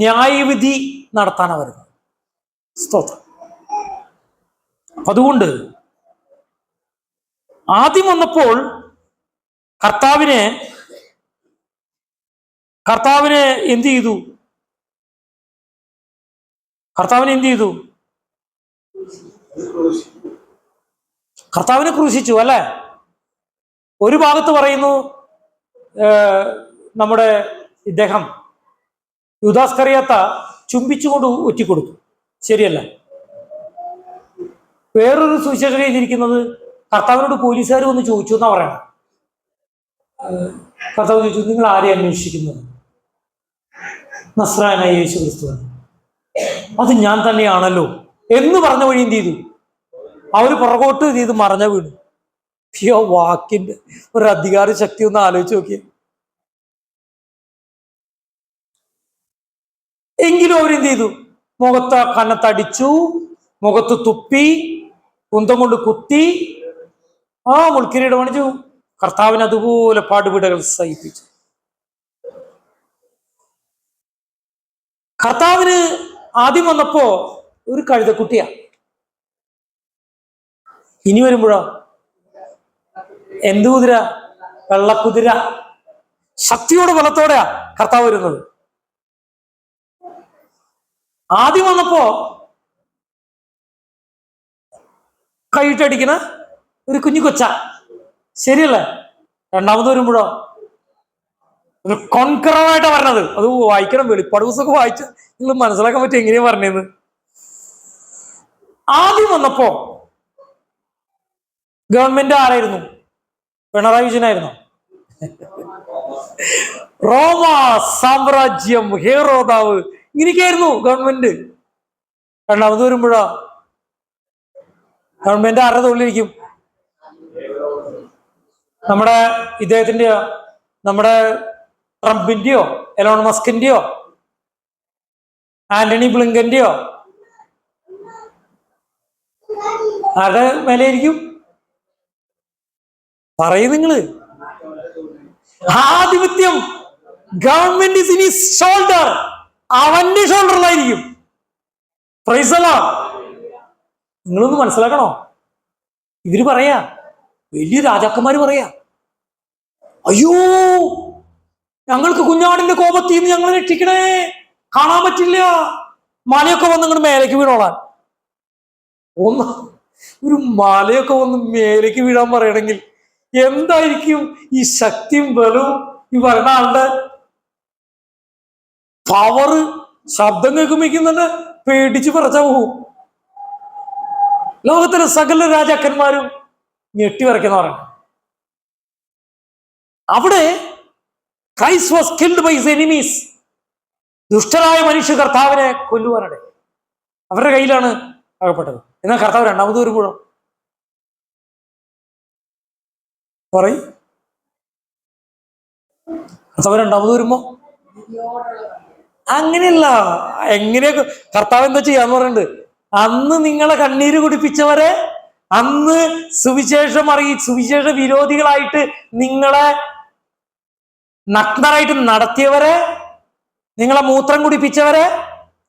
ന്യായവിധി നടത്താനാണ് വരുന്നത്. സ്തോത്രം. അതുകൊണ്ട് ആദ്യം വന്നപ്പോൾ കർത്താവിനെ എന്ത് ചെയ്തു? കർത്താവിനെ ക്രൂശിച്ചു അല്ലെ? ഒരു ഭാഗത്ത് പറയുന്നു നമ്മുടെ ഇദ്ദേഹം യൂദാസ്കറിയാത്ത ചുംബിച്ചുകൊണ്ട് ഒറ്റിക്കൊടുത്തു. ശരിയല്ല. വേറൊരു സുവിശേഷം എഴുതിയിരിക്കുന്നത് കർത്താവിനോട് പോലീസുകാർ വന്ന് ചോദിച്ചു എന്നാ പറയണം. കർത്താവ് ചോദിച്ചു, നിങ്ങൾ ആരെ അന്വേഷിക്കുന്നത്? നസ്രായനായ യേശു ക്രിസ്തു. അത് ഞാൻ തന്നെയാണല്ലോ എന്ന് പറഞ്ഞ വഴി എന്ത് ചെയ്തു? അവര് പുറകോട്ട് ചെയ്ത് മറഞ്ഞ വീണു. ഈ വാക്കിന്റെ ഒരു അധികാര ശക്തി ഒന്ന് ആലോചിച്ച് നോക്കിയ. എങ്കിലും അവരെന്ത് ചെയ്തു? മുഖത്ത് കന്നത്തടിച്ചു, മുഖത്ത് തുപ്പി, കുന്തം കൊണ്ട് കുത്തി, മുൾക്കിരീടം അണിച്ചു. കർത്താവിന് അതുപോലെ പാടുപീടുകൾ സഹിപ്പിച്ചു. കർത്താവിന് ആദ്യം വന്നപ്പോ ഒരു കഴുതക്കുട്ടിയാ. ഇനി വരുമ്പോഴോ എന്ത് കുതിര? വെള്ളക്കുതിര. ശക്തിയോടെ ബലത്തോടെയാ കർത്താവ് വരുന്നത്. ആദ്യം വന്നപ്പോ കൈയിട്ടടിക്കണ ഒരു കുഞ്ഞു കൊച്ച. ശരിയല്ലേ? രണ്ടാമത് വരുമ്പോഴോ ഒരു കോൺകററായിട്ടാ പറഞ്ഞത്. അത് വായിക്കണം, വെളിപ്പാട് പുസ്തകം വായിച്ച് നിങ്ങൾ മനസ്സിലാക്കാൻ പറ്റും എങ്ങനെയാ പറഞ്ഞത്. ആദ്യം വന്നപ്പോ ഗവൺമെന്റ് ആരായിരുന്നു? പിണറായി വിജയനായിരുന്നു. റോമ സാമ്രാജ്യം, ഹേറോദാവ്, ഇങ്ങനെയൊക്കെയായിരുന്നു ഗവൺമെന്റ്. രണ്ടാമത് വരുമ്പോഴോ ഗവൺമെന്റ് ആരുടെ തൊഴിലിരിക്കും? നമ്മുടെ ഇദ്ദേഹത്തിന്റെയോ, നമ്മുടെ ട്രംപിന്റെയോ, എലോൺ മസ്കിന്റെയോ, ആന്റണി ബ്ലിങ്കന്റെയോ, ആരുടെ മേലെയായിരിക്കും? പറയും നിങ്ങള്. ആധിപത്യം, government is in his shoulder, അവന്റെ ഷോൾഡറിലായിരിക്കും. Price the Lord. നിങ്ങളൊന്ന് മനസ്സിലാക്കണോ? ഇവര് പറയാ, വലിയ രാജാക്കന്മാര് പറയാ, അയ്യോ ഞങ്ങൾക്ക് കുഞ്ഞാടിന്റെ കോപത്തിൽ നിന്ന് ഞങ്ങളെ രക്ഷിക്കണേ, കാണാൻ പറ്റില്ല, മലയൊക്കെ വന്ന് ഇങ്ങോട്ട് മേലേക്ക് വീണോളാൻ. ഒരു മലയൊക്കെ വന്ന് മേലേക്ക് വീഴാൻ പറയണമെങ്കിൽ എന്തായിരിക്കും ഈ ശക്തിയും ബലവും ഈ പറയുന്ന ആളുടെ പവറ്? ശബ്ദം കേൾക്കുമ്പോഴേക്കും തന്നെ പേടിച്ച് പറച്ചാ പോവും. ലോകത്തിലെ സകല രാജാക്കന്മാരും ഞെട്ടി വരയ്ക്കുന്ന പറയണം. അവിടെ Christ was killed by his enemies. ദുഷ്ടരായ മനുഷ്യ കർത്താവിനെ കൊല്ലുവാനാണ് അവരുടെ കയ്യിലാണ് അകപ്പെട്ടത്. എന്നാൽ കർത്താവ് രണ്ടാമത് വരുമ്പോഴോ പറയും, കർത്താവ് രണ്ടാമത് വരുമ്പോ അങ്ങനെയല്ല. എങ്ങനെയൊക്കെ കർത്താവ് എന്താ ചെയ്യാന്ന് പറയുന്നുണ്ട്, അന്ന് നിങ്ങളെ കണ്ണീര് കുടിപ്പിച്ചവരെ, അന്ന് സുവിശേഷ വിരോധികളായിട്ട് നിങ്ങളെ നഗ്നരായിട്ട് നടത്തിയവരെ, നിങ്ങളെ മൂത്രം കുടിപ്പിച്ചവരെ,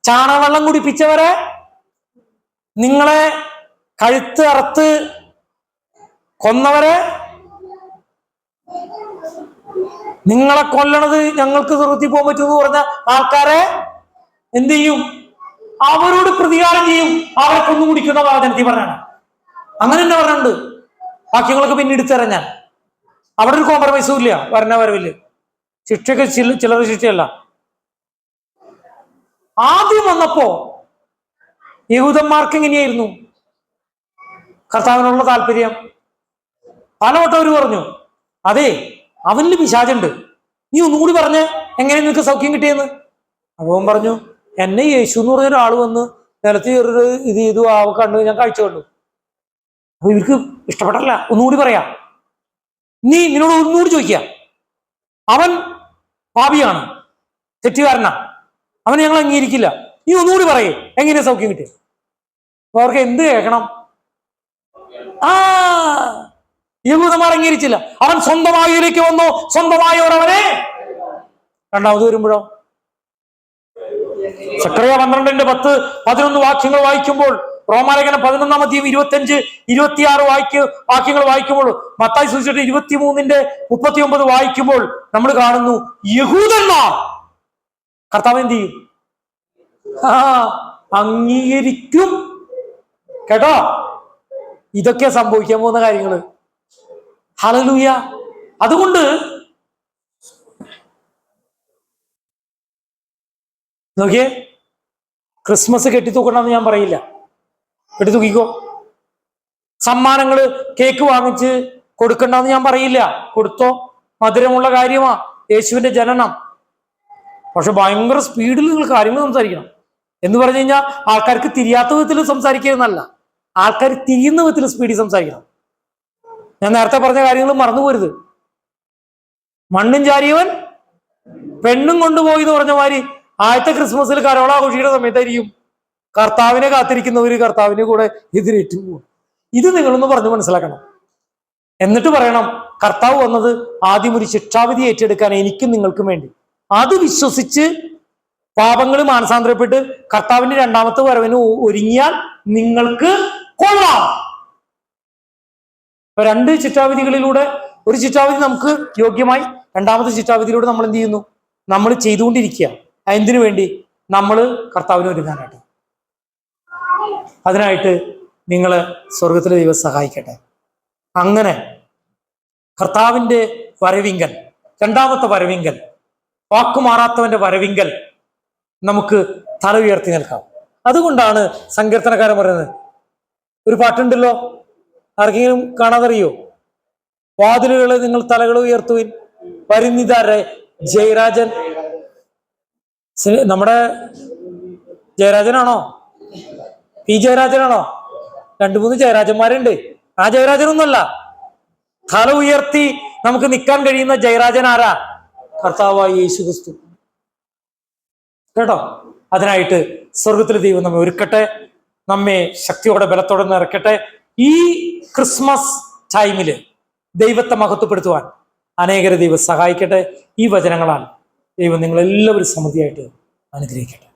ചാണവെള്ളം കുടിപ്പിച്ചവരെ, നിങ്ങളെ കഴുത്ത് അറുത്ത് കൊന്നവരെ, നിങ്ങളെ കൊല്ലണത് ഞങ്ങൾക്ക് നിർത്തി പോകാൻ പറ്റുമെന്ന് പറഞ്ഞ ആൾക്കാരെ എന്ത് ചെയ്യും? അവരോട് പ്രതികാരം ചെയ്യും. അവരെ കൊന്നു കുടിക്കുന്ന വാചനത്തിൽ പറഞ്ഞാണ്. അങ്ങനെ തന്നെ പറഞ്ഞിട്ടുണ്ട്. വാക്യങ്ങളൊക്കെ പിന്നെ എടുത്തരാം ഞാൻ. അവിടെ ഒരു കോംപ്രമൈസും ഇല്ല. വരവില്ല. ശിക്ഷയൊക്കെ ചിലർ ശിക്ഷയല്ല. ആദ്യം വന്നപ്പോ യഹൂദന്മാർക്ക് എങ്ങനെയായിരുന്നു കർത്താവിനുള്ള താല്പര്യം? പലവട്ടം അവര് പറഞ്ഞു, അതെ അവനിൽ പിശാചുണ്ട്, നീ ഒന്നുകൂടി പറഞ്ഞേ എങ്ങനെ നിനക്ക് സൗഖ്യം കിട്ടിയെന്ന്. അവൻ പറഞ്ഞു, എന്നെ യേശു എന്ന് പറഞ്ഞ ഒരാൾ വന്ന് നിലത്ത് ചെറിയൊരു ഇത് ചെയ്തു, കണ്ടു, ഞാൻ കാഴ്ച കണ്ടു. അപ്പൊ ഇവർക്ക് ഇഷ്ടപ്പെട്ടല്ല. ഒന്നുകൂടി പറയാം, നിന്നോട് ഒന്നുകൂടി ചോദിക്കുക. അവൻ പാപിയാണ്, തെറ്റുകാരനാ, അവൻ ഞങ്ങൾ അംഗീകരിക്കില്ല, നീ ഒന്നുകൂടി പറയേ എങ്ങനെയാ സൗഖ്യം കിട്ടിയ. അവർക്ക് എന്ത് കേൾക്കണം? യഹൂദന്മാർ അംഗീകരിച്ചില്ല. അവൻ സ്വന്തമായിലേക്ക് വന്നു, സ്വന്തമായവർ അവനെ. രണ്ടാമത് വരുമ്പോഴോ സക്കറിയ 12:10-11 വാക്യങ്ങൾ വായിക്കുമ്പോൾ, റോമാലേഖനം 11-25-26 വാക്യങ്ങൾ വായിക്കുമ്പോൾ, മത്തായി സുവിശേഷം 23:39 വായിക്കുമ്പോൾ നമ്മൾ കാണുന്നു യഹൂദന്മാർ കർത്താവ് എന്ത് ചെയ്യും? അംഗീകരിക്കും. കേട്ടോ, ഇതൊക്കെ സംഭവിക്കാൻ പോകുന്ന കാര്യങ്ങള്. ഹല്ലേലൂയ. അതുകൊണ്ട് നോക്കിയേ, ക്രിസ്മസ് കെട്ടിത്തൂക്കണമെന്ന് ഞാൻ പറയില്ല. കെട്ടിത്തൂക്കിക്കോ. സമ്മാനങ്ങള് കേക്ക് വാങ്ങിച്ച് കൊടുക്കണ്ടെന്ന് ഞാൻ പറയില്ല. കൊടുത്തോ, മധുരമുള്ള കാര്യമാ യേശുവിന്റെ ജനനം. പക്ഷെ ഭയങ്കര സ്പീഡിൽ നിങ്ങൾ കാര്യങ്ങൾ സംസാരിക്കണം. എന്ന് പറഞ്ഞു കഴിഞ്ഞാൽ ആൾക്കാർക്ക് തിരിയാത്ത വിധത്തിൽ സംസാരിക്കുന്നതല്ല, ആൾക്കാർ തിരിയുന്ന വിധത്തിൽ സ്പീഡിൽ സംസാരിക്കണം. ഞാൻ നേരത്തെ പറഞ്ഞ കാര്യങ്ങൾ മറന്നുപോരുത്. മണ്ണും ചാരിയവൻ പെണ്ണും കൊണ്ടുപോയി എന്ന് പറഞ്ഞ മാതിരി ആദ്യത്തെ ക്രിസ്മസിൽ കരോള ആഘോഷിക്കുന്ന സമയത്തായിരിക്കും കർത്താവിനെ കാത്തിരിക്കുന്നവര് കർത്താവിനെ കൂടെ എതിരേറ്റു പോകും. ഇത് നിങ്ങളൊന്ന് പറഞ്ഞു മനസ്സിലാക്കണം. എന്നിട്ട് പറയണം, കർത്താവ് വന്നത് ആദ്യം ഒരു ശിക്ഷാവിധി ഏറ്റെടുക്കാൻ എനിക്കും നിങ്ങൾക്കും വേണ്ടി. അത് വിശ്വസിച്ച് പാപങ്ങൾ മാനസാന്തരപ്പെട്ട് കർത്താവിന്റെ രണ്ടാമത്തെ വരവിന് ഒരുങ്ങിയാൽ നിങ്ങൾക്ക് കൊള്ളാം. രണ്ട് ശിക്ഷാവിധികളിലൂടെ ഒരു ശിക്ഷാവിധി നമുക്ക് യോഗ്യമായി, രണ്ടാമത്തെ ശിക്ഷാവിധിയിലൂടെ നമ്മൾ എന്ത് ചെയ്യുന്നു? നമ്മൾ ചെയ്തുകൊണ്ടിരിക്കുക. എന്തിനു വേണ്ടി? നമ്മൾ കർത്താവിന് ഒരുങ്ങാനായിട്ട്. അതിനായിട്ട് നിങ്ങളെ സ്വർഗത്തിലെ ദൈവം സഹായിക്കട്ടെ. അങ്ങനെ കർത്താവിന്റെ വരവിങ്കൽ, രണ്ടാമത്തെ വരവിങ്കൽ, വാക്കുമാറാത്തവന്റെ വരവിങ്കൽ നമുക്ക് തല ഉയർത്തി നിൽക്കാം. അതുകൊണ്ടാണ് സങ്കീർത്തനക്കാരൻ പറയുന്നത്, ഒരു പാട്ടുണ്ടല്ലോ, ആർക്കെങ്കിലും കാണാതറിയോ? വാതിലുകളെ നിങ്ങൾ തലകൾ ഉയർത്തുവിൻ, വരുന്നിതാരെ ജയരാജൻ. നമ്മുടെ ജയരാജനാണോ? പി ജയരാജനാണോ? 2-3 ജയരാജന്മാരുണ്ട്. ആ ജയരാജനൊന്നുമല്ല. തല ഉയർത്തി നമുക്ക് നിൽക്കാൻ കഴിയുന്ന ജയരാജൻ ആരാ? കർത്താവായ യേശു ക്രിസ്തു. കേട്ടോ, അതിനായിട്ട് സ്വർഗത്തിലെ ദൈവം നമ്മെ ഒരുക്കട്ടെ, നമ്മെ ശക്തിയോടെ ബലത്തോടെ നിറക്കട്ടെ. ഈ ക്രിസ്മസ് ടൈമില് ദൈവത്തെ മഹത്വപ്പെടുത്തുവാൻ അനേകരെ ദൈവം സഹായിക്കട്ടെ. ഈ വചനങ്ങളാൽ ദൈവം നിങ്ങളെല്ലാവരും സമൃദ്ധിയായിട്ട് അനുഗ്രഹിക്കട്ടെ.